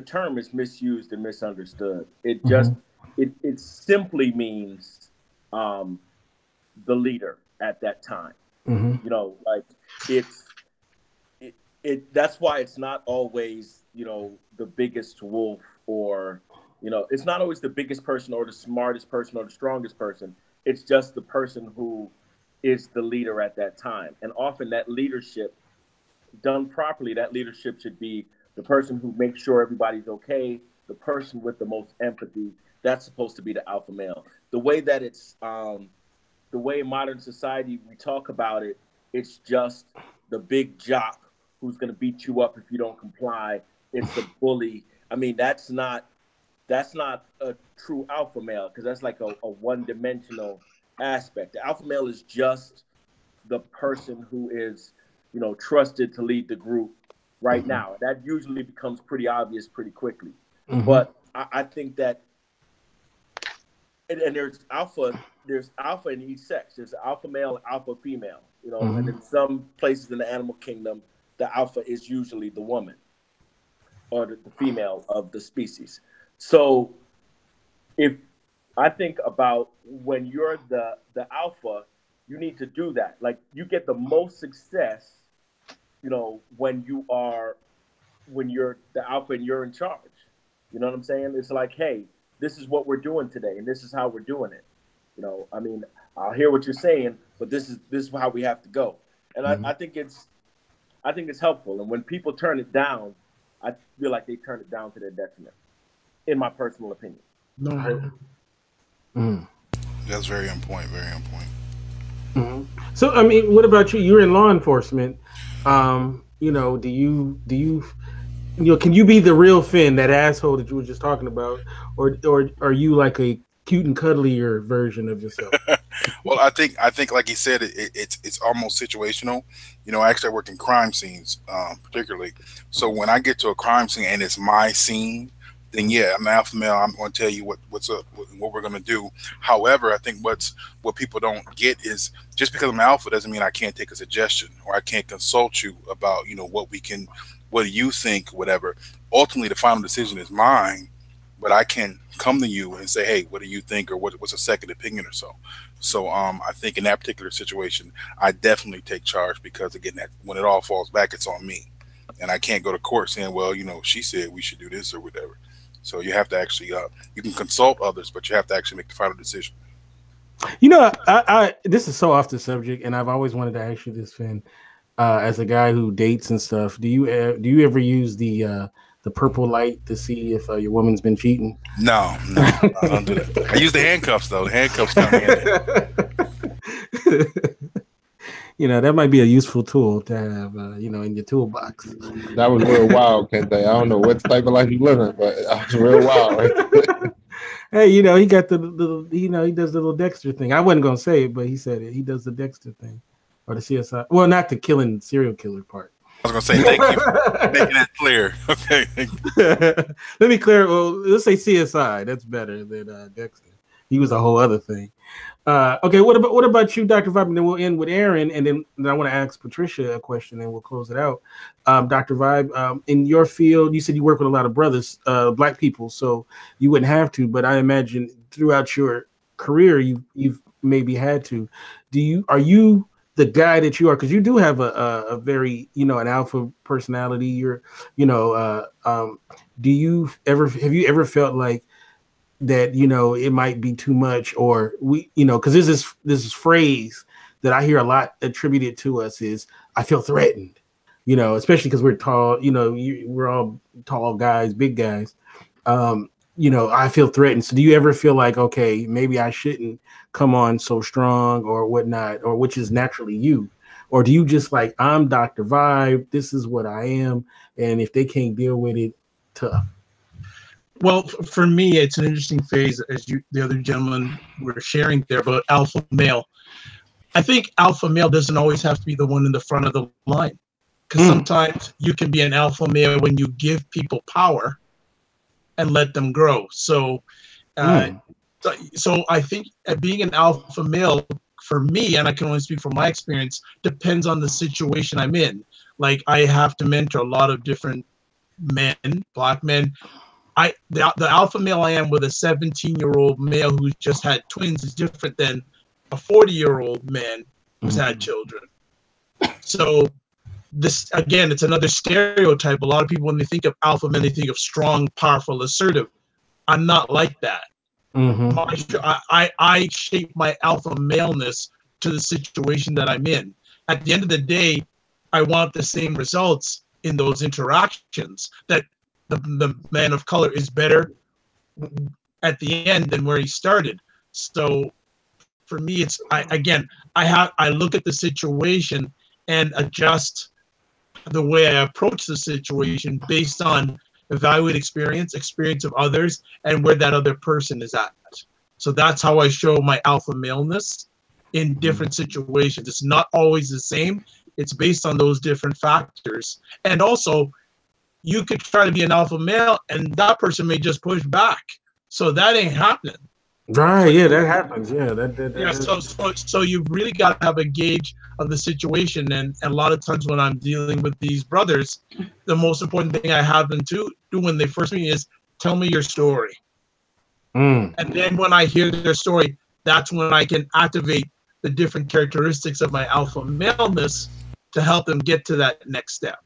term is misused and misunderstood. It just it simply means the leader at that time. Like that's why it's not always the biggest wolf, or it's not always the biggest person or the smartest person or the strongest person. It's just the person who is the leader at that time. And often that leadership, done properly, that leadership should be the person who makes sure everybody's okay, the person with the most empathy. That's supposed to be the alpha male. The way that it's, the way in modern society we talk about it, it's just the big jock who's going to beat you up if you don't comply. It's the bully. That's not a true alpha male, because that's like a one-dimensional aspect. The alpha male is just the person who is, trusted to lead the group right now. That usually becomes pretty obvious pretty quickly. But I think that, and there's alpha in each sex. There's alpha male and alpha female, and in some places in the animal kingdom, the alpha is usually the woman or the female of the species. So if I think about when you're the alpha, you need to do that. Like, you get the most success, when you're the alpha and you're in charge. You know what I'm saying? It's like, hey, this is what we're doing today, and this is how we're doing it. I'll hear what you're saying, but this is how we have to go. And I think it's helpful. And when people turn it down, I feel like they turn it down to their detriment, in my personal opinion. That's very on point. Very on point. So, I mean, what about you? You're in law enforcement. You know, do you can you be the real Finn, that asshole that you were just talking about, or are you like a cute and cuddlier version of yourself? Well, I think like he said, it's almost situational. You know, actually I work in crime scenes, particularly. So when I get to a crime scene and it's my scene, then yeah, I'm alpha male. I'm going to tell you what's up, what we're going to do. However, I think what people don't get is just because I'm alpha doesn't mean I can't take a suggestion or I can't consult you about, you know, what do you think, whatever. Ultimately, the final decision is mine, but I can come to you and say, hey, what do you think, or what's a second opinion or so. So I think in that particular situation, I definitely take charge, because again, when it all falls back, it's on me, and I can't go to court saying, well, you know, she said we should do this or whatever. So you have to actually, you can consult others, but you have to actually make the final decision. You know, I this is so off the subject, and I've always wanted to ask you this, Finn. As a guy who dates and stuff, do you ever use the purple light to see if your woman's been cheating? No, I don't do that. I use the handcuffs though. The handcuffs come in. You know, that might be a useful tool to have, you know, in your toolbox. That was real wild, Kente. I don't know what type of life you living, but that was real wild. Right? Hey, you know, he got the you know, he does the little Dexter thing. I wasn't gonna say it, but he said it. He does the Dexter thing, or the CSI. Well, not the killing serial killer part. I was gonna say thank you for making that clear. Okay. Let me clear. Well, let's say CSI. That's better than Dexter. He was a whole other thing. Okay, what about you, Dr. Vibe? And then we'll end with Erin, and then I want to ask Patricia a question, and we'll close it out. Dr. Vibe, in your field, you said you work with a lot of brothers, Black people, so you wouldn't have to, but I imagine throughout your career, you've maybe had to. Are you the guy that you are? Because you do have a very, you know, an alpha personality. You're, you know, have you ever felt like that, you know, it might be too much, or we, you know, because there's this phrase that I hear a lot attributed to us is, I feel threatened, you know, especially because we're tall, you know, we're all tall guys, big guys. You know, I feel threatened. So do you ever feel like, okay, maybe I shouldn't come on so strong or whatnot, or which is naturally you? Or do you just like, I'm Dr. Vibe, this is what I am, and if they can't deal with it, tough? Well, for me, it's an interesting phase, as the other gentlemen were sharing there about alpha male. I think alpha male doesn't always have to be the one in the front of the line, because sometimes you can be an alpha male when you give people power and let them grow. So, so I think being an alpha male, for me, and I can only speak from my experience, depends on the situation I'm in. Like, I have to mentor a lot of different men, Black men. The alpha male I am with a 17-year-old male who's just had twins is different than a 40-year-old man who's had children. So this, again, it's another stereotype. A lot of people, when they think of alpha men, they think of strong, powerful, assertive. I'm not like that. I shape my alpha maleness to the situation that I'm in. At the end of the day, I want the same results in those interactions, that the man of color is better at the end than where he started. So for me, it's I look at the situation and adjust the way I approach the situation based on evaluate experience of others, and where that other person is at. So that's how I show my alpha maleness in different situations. It's not always the same. It's based on those different factors. And also, you could try to be an alpha male and that person may just push back. So that ain't happening. Right, yeah, that happens. Yeah, so you've really got to have a gauge of the situation. And a lot of times when I'm dealing with these brothers, the most important thing I have them to do when they first meet is tell me your story. And then when I hear their story, that's when I can activate the different characteristics of my alpha maleness to help them get to that next step.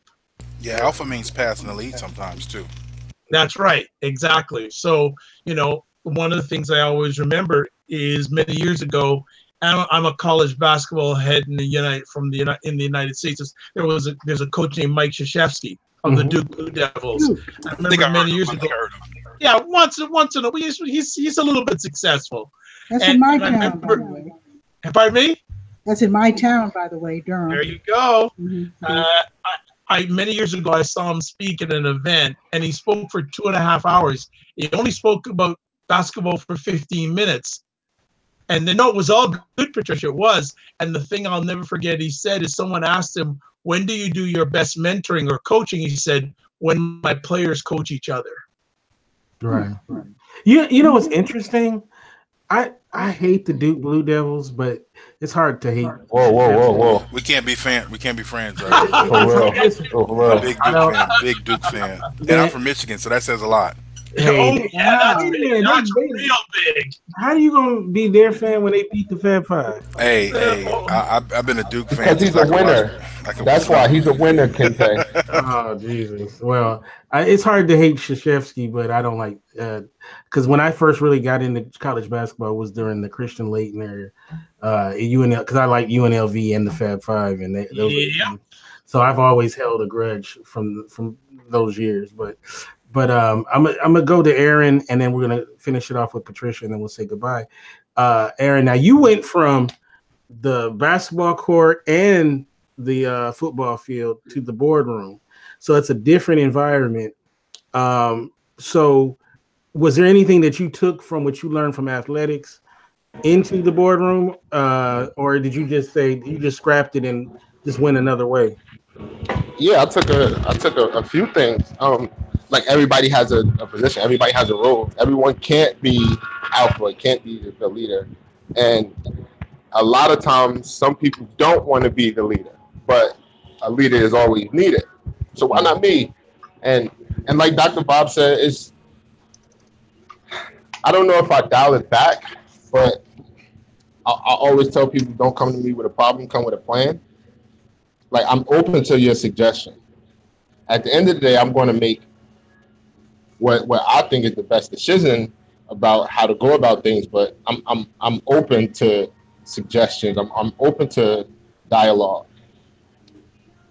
Yeah, alpha means passing the lead sometimes too. That's right, exactly. So, you know, one of the things I always remember is many years ago I'm a college basketball head in the United States. There's a coach named Mike Krzyzewski of the Duke Blue Devils. I remember many years ago. Yeah, once in a while, he's a little bit successful. That's in my town, by the way. Pardon me? That's in my town, by the way, Durham. There you go. Mm-hmm. Many years ago, I saw him speak at an event, and he spoke for 2.5 hours. He only spoke about basketball for 15 minutes. And the note was all good, Patricia, it was. And the thing I'll never forget he said is someone asked him, when do you do your best mentoring or coaching? He said, when my players coach each other. Right. You know what's interesting? I hate the Duke Blue Devils, but it's hard to hate. Whoa. We can't be friends, right? Big Duke fan. And I'm from Michigan, so that says a lot. Hey, that's real big. How are you gonna be their fan when they beat the Fab Five? Hey, I've been a Duke fan. Because he's a winner. That's why he's a winner, Kente. Oh, Jesus. Well, it's hard to hate Krzyzewski, but I don't like because when I first really got into college basketball was during the Christian Layton era, UNL, because I like UNLV and the Fab Five, and so I've always held a grudge from those years. But I'm gonna go to Erin, and then we're gonna finish it off with Patricia, and then we'll say goodbye. Erin, now you went from the basketball court and the football field to the boardroom, so it's a different environment. So was there anything that you took from what you learned from athletics into the boardroom, or did you just say you just scrapped it and just went another way? Yeah, I took a few things. Like everybody has a position, everybody has a role. Everyone can't be alpha, can't be the leader. And a lot of times some people don't want to be the leader, but a leader is always needed. So why not me? And like Dr. Bob said, I don't know if I dial it back, but I always tell people, don't come to me with a problem, come with a plan. Like, I'm open to your suggestion. At the end of the day, I'm going to make what I think is the best decision about how to go about things, but I'm open to suggestions. I'm open to dialogue.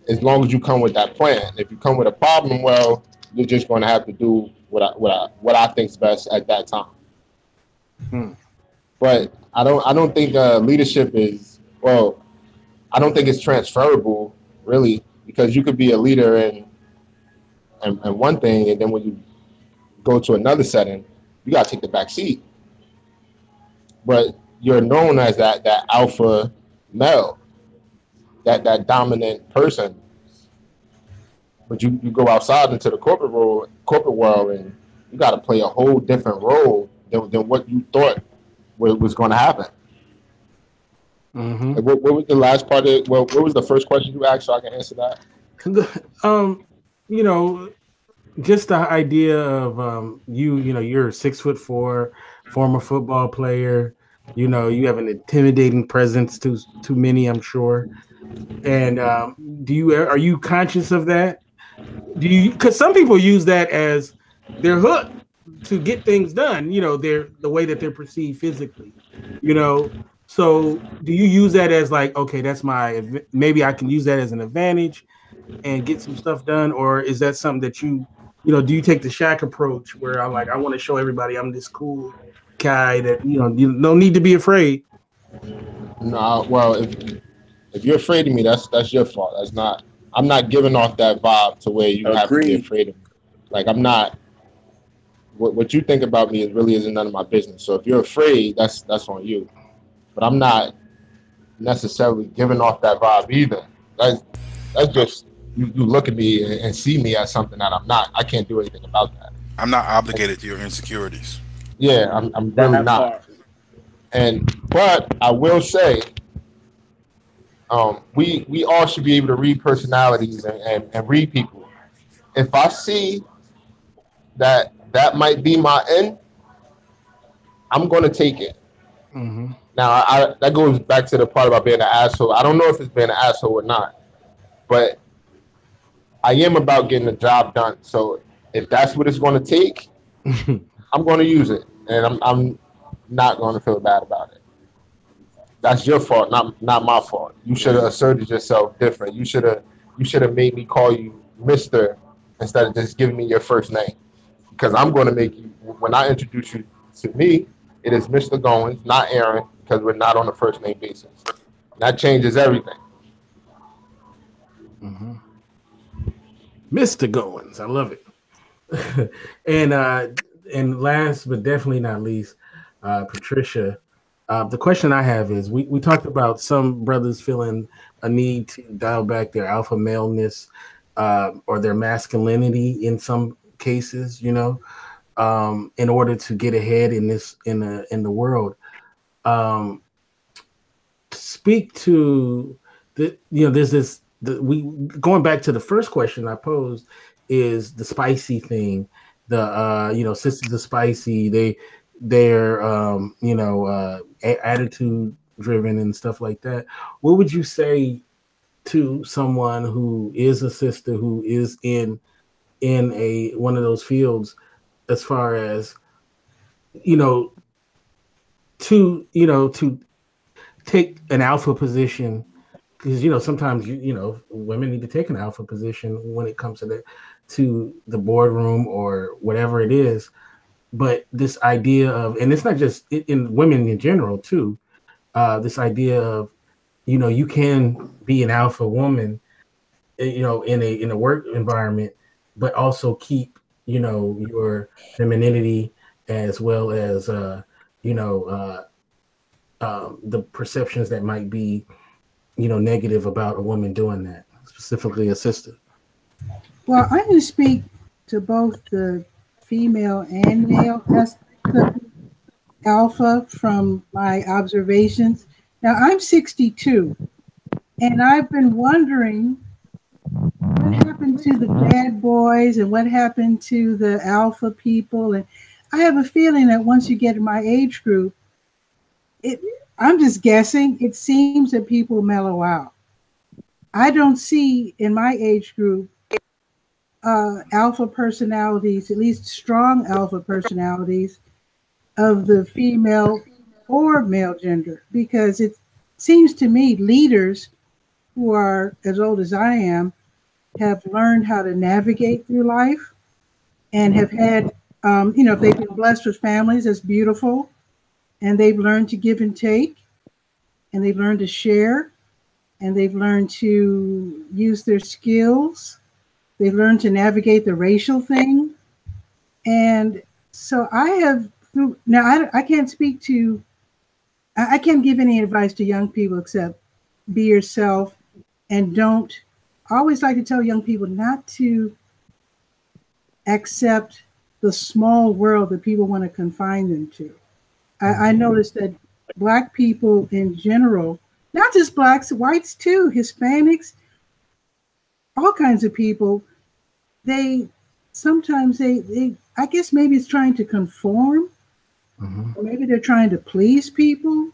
As long as you come with that plan. If you come with a problem, well, you're just going to have to do what I think's best at that time. But I don't think leadership is, well, I don't think it's transferable really, because you could be a leader in one thing, and then when you go to another setting, you got to take the back seat. But you're known as that alpha male, that dominant person. But you go outside into the corporate world, and you got to play a whole different role than what you thought was going to happen. Mm-hmm. What was the last part of? Well, what was the first question you asked, so I can answer that? Just the idea of you're 6'4", former football player. You have an intimidating presence to many, I'm sure. And are you conscious of that? Because some people use that as their hook to get things done. The way that they're perceived physically. So do you use that as like, okay, that's maybe I can use that as an advantage and get some stuff done? Or is that something that do you take the Shaq approach where I'm like, I want to show everybody I'm this cool guy that, you don't need to be afraid? No, well, if you're afraid of me, that's your fault. I'm not giving off that vibe to where you have to be afraid of me. Like, I'm not, what you think about me really isn't none of my business. So if you're afraid, that's on you. But I'm not necessarily giving off that vibe either. That's just you look at me and see me as something that I'm not. I can't do anything about that. I'm not obligated to your insecurities. Yeah, I'm really not. But I will say, we all should be able to read personalities and read people. If I see that might be my end, I'm going to take it. Mm-hmm. Now, that goes back to the part about being an asshole. I don't know if it's being an asshole or not, but I am about getting the job done. So if that's what it's going to take, I'm going to use it, and I'm not going to feel bad about it. That's your fault, not my fault. You should have asserted yourself different. You should have made me call you Mr. instead of just giving me your first name. Because I'm going to make you, when I introduce you to me, it is Mr. Goins, not Erin, because we're not on a first name basis. That changes everything. Mm-hmm. Mr. Goins, I love it. And last but definitely not least, Patricia. The question I have is, we talked about some brothers feeling a need to dial back their alpha maleness or their masculinity in some cases, you know, in order to get ahead in the world. Speak to the, you know, there's this, we going back to the first question I posed is the spicy thing. The you know, sisters are spicy. They're attitude driven and stuff like that. What would you say to someone who is a sister who is in a one of those fields, as far as, you know, to take an alpha position? Because, you know, sometimes you know, women need to take an alpha position when it comes to the boardroom or whatever it is. But this idea of, and it's not just in women in general too, this idea of, you know, you can be an alpha woman, you know, in a work environment, but also keep, you know, your femininity, as well as the perceptions that might be, you know, negative about a woman doing that, specifically a sister. Well, I can speak to both the female and male aspect of alpha from my observations. Now, I'm 62, and I've been wondering what happened to the bad boys and what happened to the alpha people. And I have a feeling that once you get in my age group, I'm just guessing, it seems that people mellow out. I don't see in my age group alpha personalities, at least strong alpha personalities of the female or male gender, because it seems to me leaders who are as old as I am have learned how to navigate through life and have had, you know, if they've been blessed with families, that's beautiful. And they've learned to give and take, and they've learned to share, and they've learned to use their skills. They've learned to navigate the racial thing. And so I have, now I can't speak to, I can't give any advice to young people except be yourself, and don't, I always like to tell young people not to accept the small world that people want to confine them to. I noticed that Black people in general, not just Blacks, whites too, Hispanics, all kinds of people, sometimes I guess maybe it's trying to conform, or maybe they're trying to please people.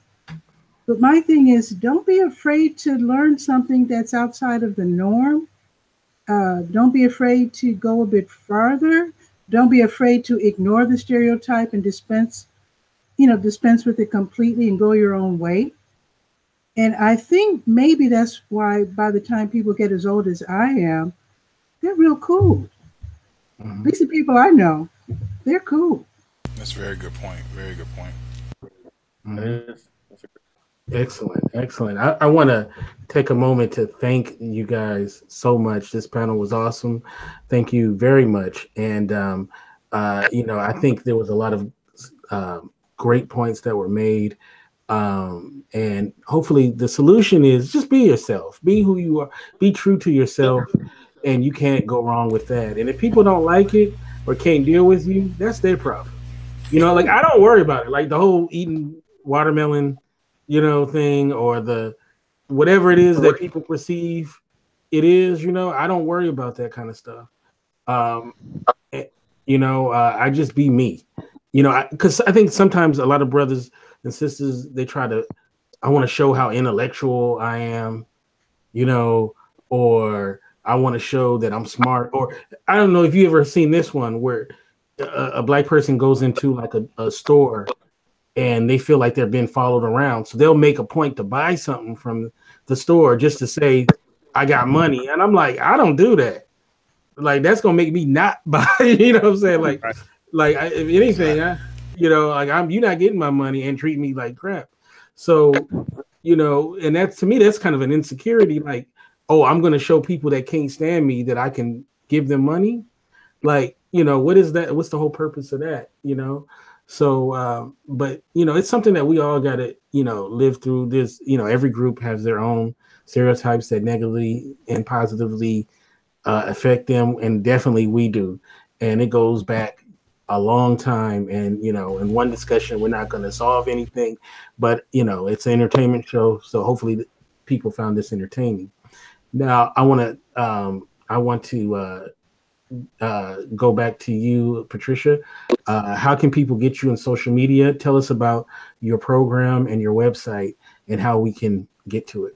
But my thing is, don't be afraid to learn something that's outside of the norm. Don't be afraid to go a bit farther. Don't be afraid to ignore the stereotype and dispense with it completely and go your own way. And I think maybe that's why by the time people get as old as I am, they're real cool. At least the people I know, they're cool. That's a very good point. Very good point. Excellent. I want to take a moment to thank you guys so much. This panel was awesome. Thank you very much. And, I think there was a lot of great points that were made. And hopefully the solution is just be yourself, be who you are, be true to yourself, and you can't go wrong with that. And if people don't like it or can't deal with you, that's their problem. You know, like, I don't worry about it. Like the whole eating watermelon, you know, thing, or the whatever it is that people perceive it is, you know, I don't worry about that kind of stuff. I just be me, you know, because I think sometimes a lot of brothers and sisters, they I want to show how intellectual I am, you know, or I want to show that I'm smart, or I don't know if you ever seen this one where a Black person goes into like a store and they feel like they're being followed around. So they'll make a point to buy something from the store just to say, I got money. And I'm like, I don't do that. Like, that's going to make me not buy, you know what I'm saying? Like, if anything, you're not getting my money and treat me like crap. So, and that's, to me, that's kind of an insecurity. Like, oh, I'm going to show people that can't stand me that I can give them money. Like, what is that? What's the whole purpose of that? So, but it's something that we all got to, live through. This, every group has their own stereotypes that negatively and positively affect them, and definitely we do. And it goes back a long time. And in one discussion, we're not going to solve anything, but it's an entertainment show, so hopefully people found this entertaining. Now, I want to go back to you, Patricia. How can people get you on social media? Tell us about your program and your website and how we can get to it.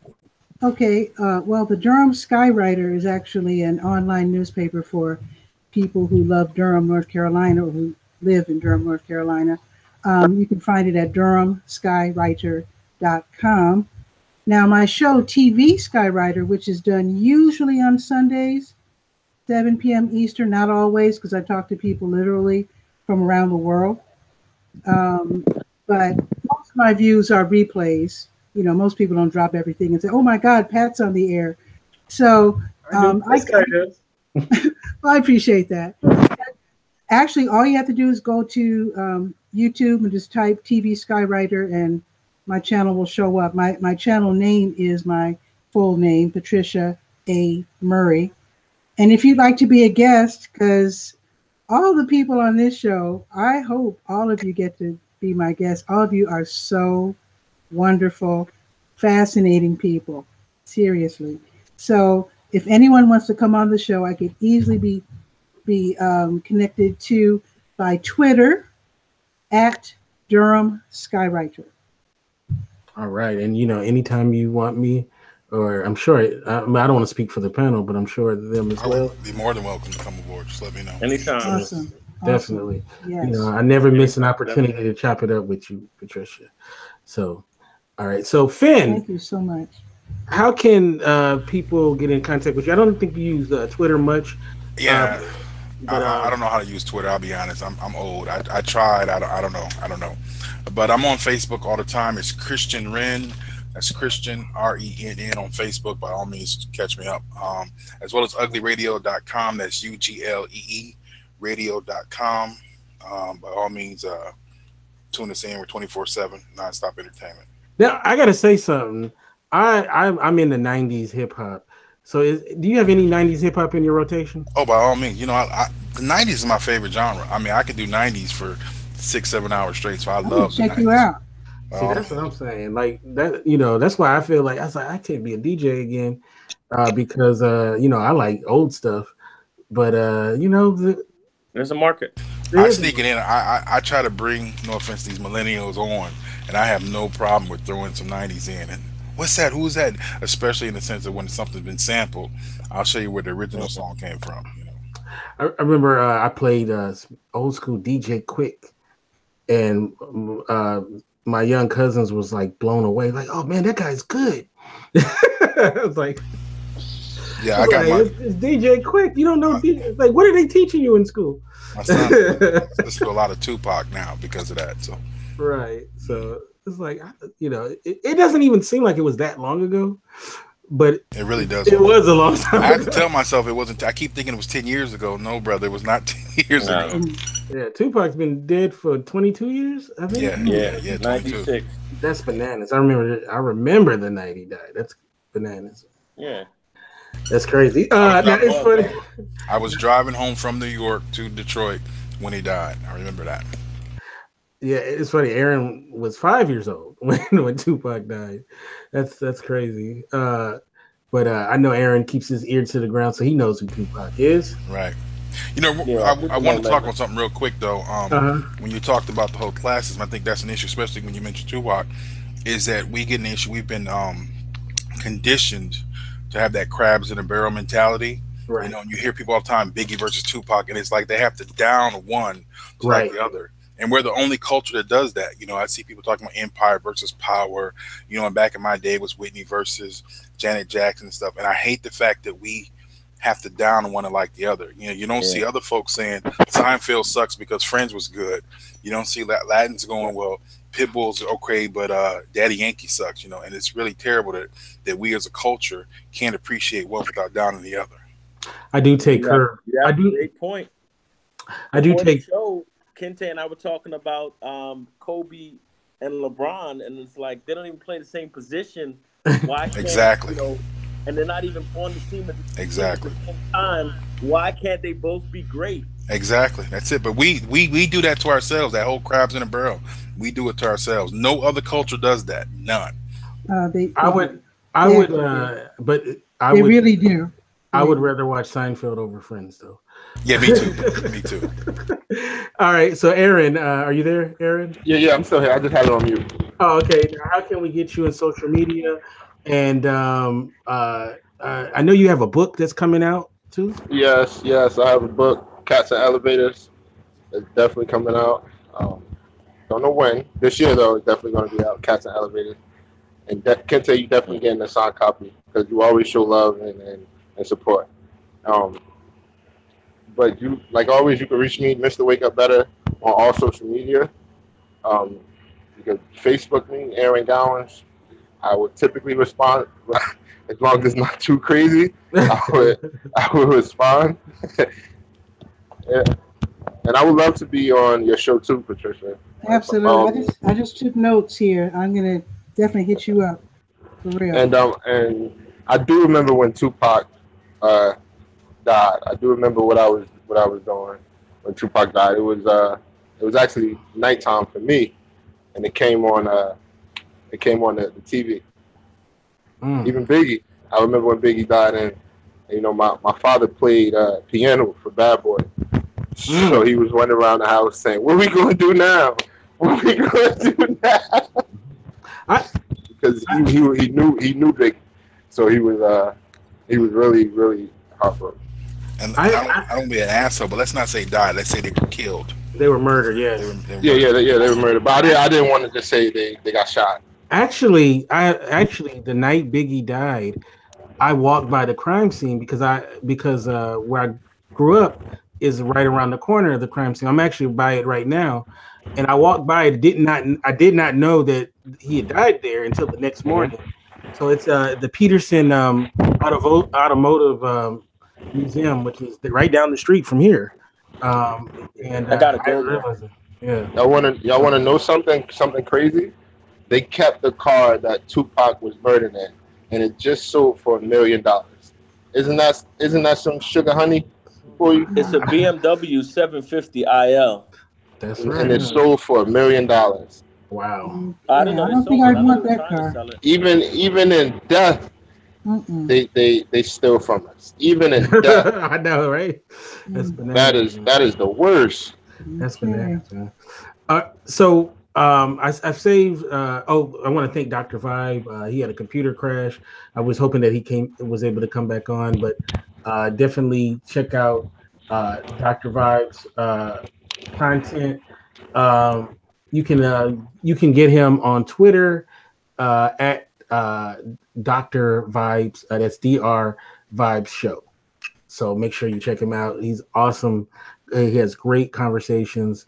Okay. Well, the Durham Skywriter is actually an online newspaper for people who love Durham, North Carolina, or who live in Durham, North Carolina. You can find it at durhamskywriter.com. Now, my show, TV Skywriter, which is done usually on Sundays, 7 p.m. Eastern, not always, because I talk to people literally from around the world. But most of my views are replays. Most people don't drop everything and say, oh my God, Pat's on the air. So I appreciate that. Actually, all you have to do is go to YouTube and just type TV Skywriter, and my channel will show up. My channel name is my full name, Patricia Amery. And if you'd like to be a guest, because all the people on this show, I hope all of you get to be my guests. All of you are so wonderful, fascinating people, seriously. So if anyone wants to come on the show, I could easily be connected to by Twitter at Durham Skywriter. All right. And, anytime you want me, or I'm sure, I don't want to speak for the panel, but I'm sure them as well. Be more than welcome to come aboard. Just let me know. Anytime. Awesome. Definitely. Yes. I never miss an opportunity to chop it up with you, Patricia. So, all right. So, Finn. Thank you so much. How can people get in contact with you? I don't think you use Twitter much. Yeah. I don't know how to use Twitter. I'll be honest. I'm old. I tried. I don't know. But I'm on Facebook all the time. It's Christian Wren. That's Christian RENN on Facebook. By all means, catch me up. As well as uglyradio.com. That's UGLEE radio.com. By all means, tune us in. We're 24/7 nonstop entertainment. Now I gotta say something. I'm in the 90s hip hop. So do you have any 90s hip hop in your rotation? Oh, by all means. The 90s is my favorite genre. I mean, I could do 90s for 6-7 hours straight. So I love check the 90s. you out. See, that's what I'm saying. Like that, that's why I feel like I can't be a DJ again, because I like old stuff. But there's a market. I sneak it in. I try to bring, no offense, these millennials on, and I have no problem with throwing some 90s in. And what's that? Who's that? Especially in the sense of when something's been sampled, I'll show you where the original song came from. I remember I played old school DJ Quick, and my young cousins was like blown away, like, "Oh man, that guy's good." I was like, "Yeah, I got it's DJ Quick. You don't know DJ? Like, what are they teaching you in school?" My son listens to a lot of Tupac now because of that. So right, so it's like it doesn't even seem like it was that long ago, but it really does. It was a long time. I had to tell myself it wasn't. I keep thinking it was 10 years ago. No, brother, it was not 10 years ago. Yeah, Tupac's been dead for 22 years, I think. Yeah, 96. That's bananas. I remember the night he died. That's bananas. Yeah. That's crazy. It's funny. I was driving home from New York to Detroit when he died. I remember that. Yeah, it's funny. Erin was 5 years old when Tupac died. That's crazy. But I know Erin keeps his ear to the ground, so he knows who Tupac is. Right. I want to talk on something real quick though. When you talked about the whole classism, I think that's an issue, especially when you mentioned Tupac. Is that we get an issue? We've been conditioned to have that crabs in a barrel mentality. Right. And you hear people all the time, Biggie versus Tupac, and it's like they have to down one to like the other. And we're the only culture that does that. You know, I see people talking about empire versus power. You know, and back in my day it was Whitney versus Janet Jackson and stuff. And I hate the fact that we have to down one and like the other. You know, you don't see other folks saying Seinfeld sucks because Friends was good. You don't see Latins going, well, Pitbull's okay, but Daddy Yankee sucks. You know, and it's really terrible that we as a culture can't appreciate one without downing the other. I do take her. I do. Great point. I do take. Show, Kente and I were talking about Kobe and LeBron, and it's like they don't even play the same position. Why can't, exactly. You know, and they're not even on the team at the same time. Why can't they both be great? Exactly. That's it. But we do that to ourselves. That whole crabs in a barrel. We do it to ourselves. No other culture does that. None. They really do. I would rather watch Seinfeld over Friends, though. Yeah, me too. Me too. All right. So, Erin, are you there, Erin? Yeah, I'm still here. I just had it on mute. Oh, okay. Now, how can we get you in social media? And I know you have a book that's coming out too. Yes. I have a book, Cats and Elevators. It's definitely coming out. Don't know when. This year, though, it's definitely going to be out. Cats and Elevators. And Kente, you definitely getting a signed copy because you always show love and support. But you, like always, you can reach me, Mr. Wake Up Better, on all social media. You can Facebook me, Erin Gowans. I would typically respond as long as it's not too crazy. I would respond. Yeah. And I would love to be on your show too, Patricia. Absolutely. I just took notes here. I'm gonna definitely hit you up for real. And I do remember when Tupac died. I do remember what I was doing when Tupac died. It was actually nighttime for me, and it came on the TV. Even Biggie. I remember when Biggie died, and you know my father played piano for Bad Boy. So he was running around the house saying, "What are we going to do now? What are we going to do now?" Because he knew Biggie, so he was really, really heartbroken. And I don't want to be an asshole, but let's not say died. Let's say they were killed. They were murdered. Yes. They were murdered. But I didn't want to just say they got shot. Actually, the night Biggie died, I walked by the crime scene because where I grew up is right around the corner of the crime scene. I'm actually by it right now, and I walked by it. I did not know that he had died there until the next morning. So it's the Peterson Automotive Museum, which is right down the street from here. And I gotta go. Yeah. Y'all wanna know something crazy? They kept the car that Tupac was murdered in, and it just sold for $1 million. Isn't that some sugar honey for you? It's a BMW 750 IL. That's right. And it sold for $1 million. Wow. I don't know. I don't think I'd want that car. Even in death, they steal from us. Even in death. I know, right? That's bananas. That is the worst. That's bananas. So I've saved. I want to thank Dr. Vibe. He had a computer crash. I was hoping that he was able to come back on, but definitely check out Dr. Vibe's content. You can get him on Twitter at Dr. Vibes. That's Dr. Vibes Show. So make sure you check him out. He's awesome. He has great conversations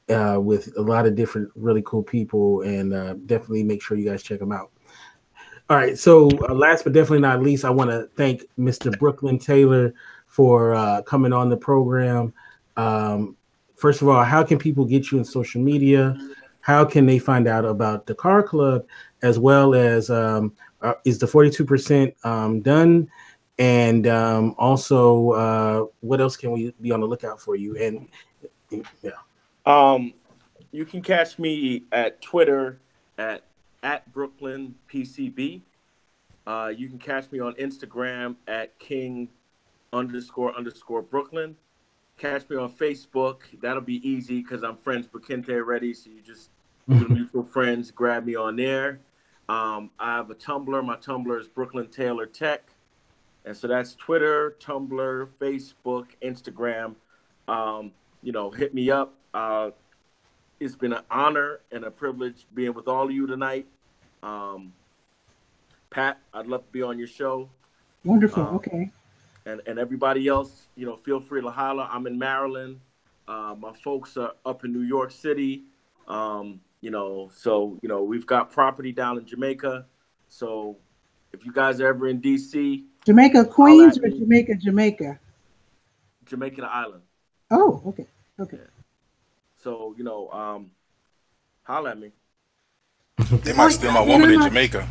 with a lot of different really cool people, and definitely make sure you guys check him out. All right. So last but definitely not least, I want to thank Mr. Brooklyn Taylor for coming on the program. First of all, how can people get you in social media? How can they find out about the Car Club, as well as is the 42% done? And also, what else can we be on the lookout for you? And you can catch me at Twitter at Brooklyn PCB. You can catch me on Instagram at King__Brooklyn. Catch me on Facebook. That'll be easy because I'm friends with Kente already. So you just do mutual friends, grab me on there. I have a Tumblr. My Tumblr is Brooklyn Taylor Tech. And so that's Twitter, Tumblr, Facebook, Instagram. Hit me up. it's been an honor and a privilege being with all of you tonight. Pat, I'd love to be on your show. Wonderful. Okay. And everybody else, you know, feel free to holler. I'm in Maryland. My folks are up in New York City. You know, so, you know, we've got property down in Jamaica. So if you guys are ever in DC. Jamaica, Queens, or Jamaica, Jamaica? Jamaica Island. Oh, okay. Okay. Yeah. So, you know, holler at me. They might steal my woman in Jamaica.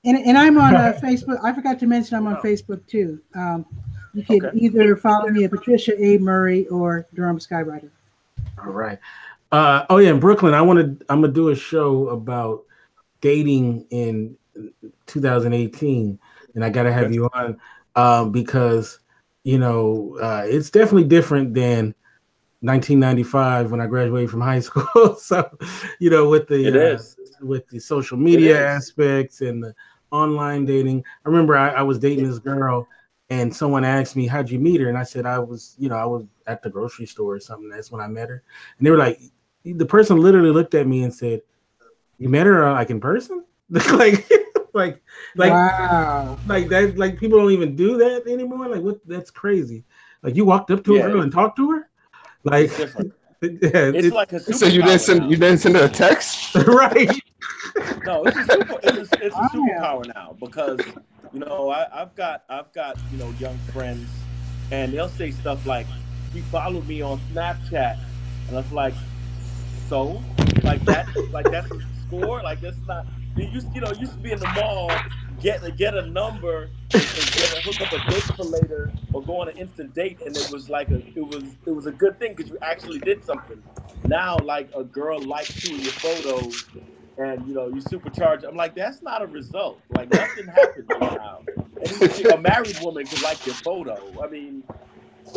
And I'm on Facebook. I forgot to mention I'm on Facebook too. You can either follow me at Patricia Amery or Durham Skywriter. All right. Oh yeah, in Brooklyn, I'm gonna do a show about dating in 2018, and I gotta have you on because you know it's definitely different than 1995 when I graduated from high school. So you know with the social media aspects and the online dating. I remember I was dating this girl, and someone asked me, "How'd you meet her?" And I said, I was at the grocery store or something. That's when I met her. And they were like, the person literally looked at me and said, "You met her like in person?" like wow. Like that, like people don't even do that anymore. Like what? That's crazy. Like you walked up to a girl and talked to her? Like it's like a so you didn't send her a text? Right. No, it's a superpower now because you know I've got you know young friends and they'll say stuff like, "He followed me on Snapchat," and I was like, "So like that's a score? Like that's not." You used to be in the mall, get a number and hook up a date for later or go on an instant date, and it was like it was a good thing because you actually did something. Now like a girl likes you in your photos and you know you supercharge. I'm like, that's not a result. Like nothing happens now. And a married woman could like your photo. I mean,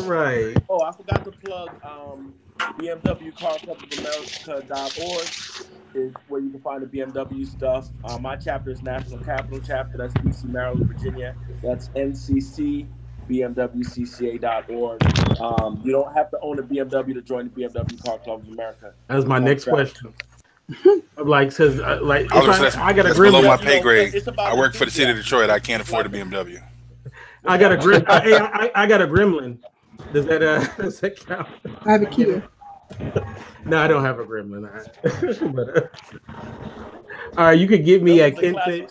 right. Oh, I forgot to plug BMW Car Club of America.org is where you can find the BMW stuff. My chapter is National Capital Chapter. That's DC, Maryland, Virginia. That's NCC, BMWCCA.org. You don't have to own a BMW to join the BMW Car Club of America. That was my next question. Like says like I got a gremlin below my pay grade. I work for the city of Detroit. I can't afford a BMW. I got a I got a gremlin. Does that count? I have a Kia. No, I don't have a gremlin. But, all right, you could get me at Kente.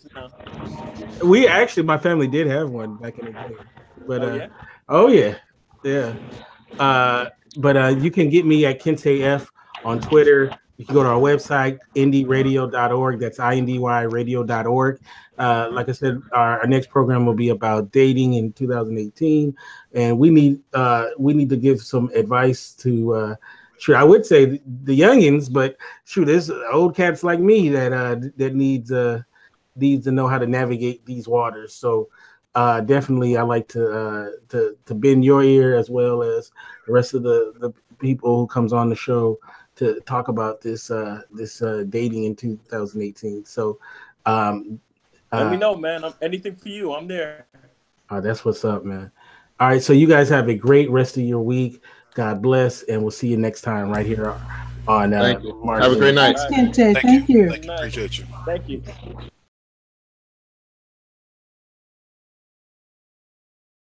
We actually, my family did have one back in the day. But but you can get me at Kente F on Twitter. You can go to our website, indyradio.org. That's indyradio.org. Like I said, our next program will be about dating in 2018, and we need to give some advice to. Sure, I would say the youngins, but shoot, there's old cats like me that needs to know how to navigate these waters. So definitely, I like to bend your ear as well as the rest of the people who comes on the show to talk about this dating in 2018. So let me know, man. Anything for you, I'm there. That's what's up, man. All right, so you guys have a great rest of your week. God bless, and we'll see you next time right here on Thank you. Have a great night. Thank you. Appreciate you. Thank you.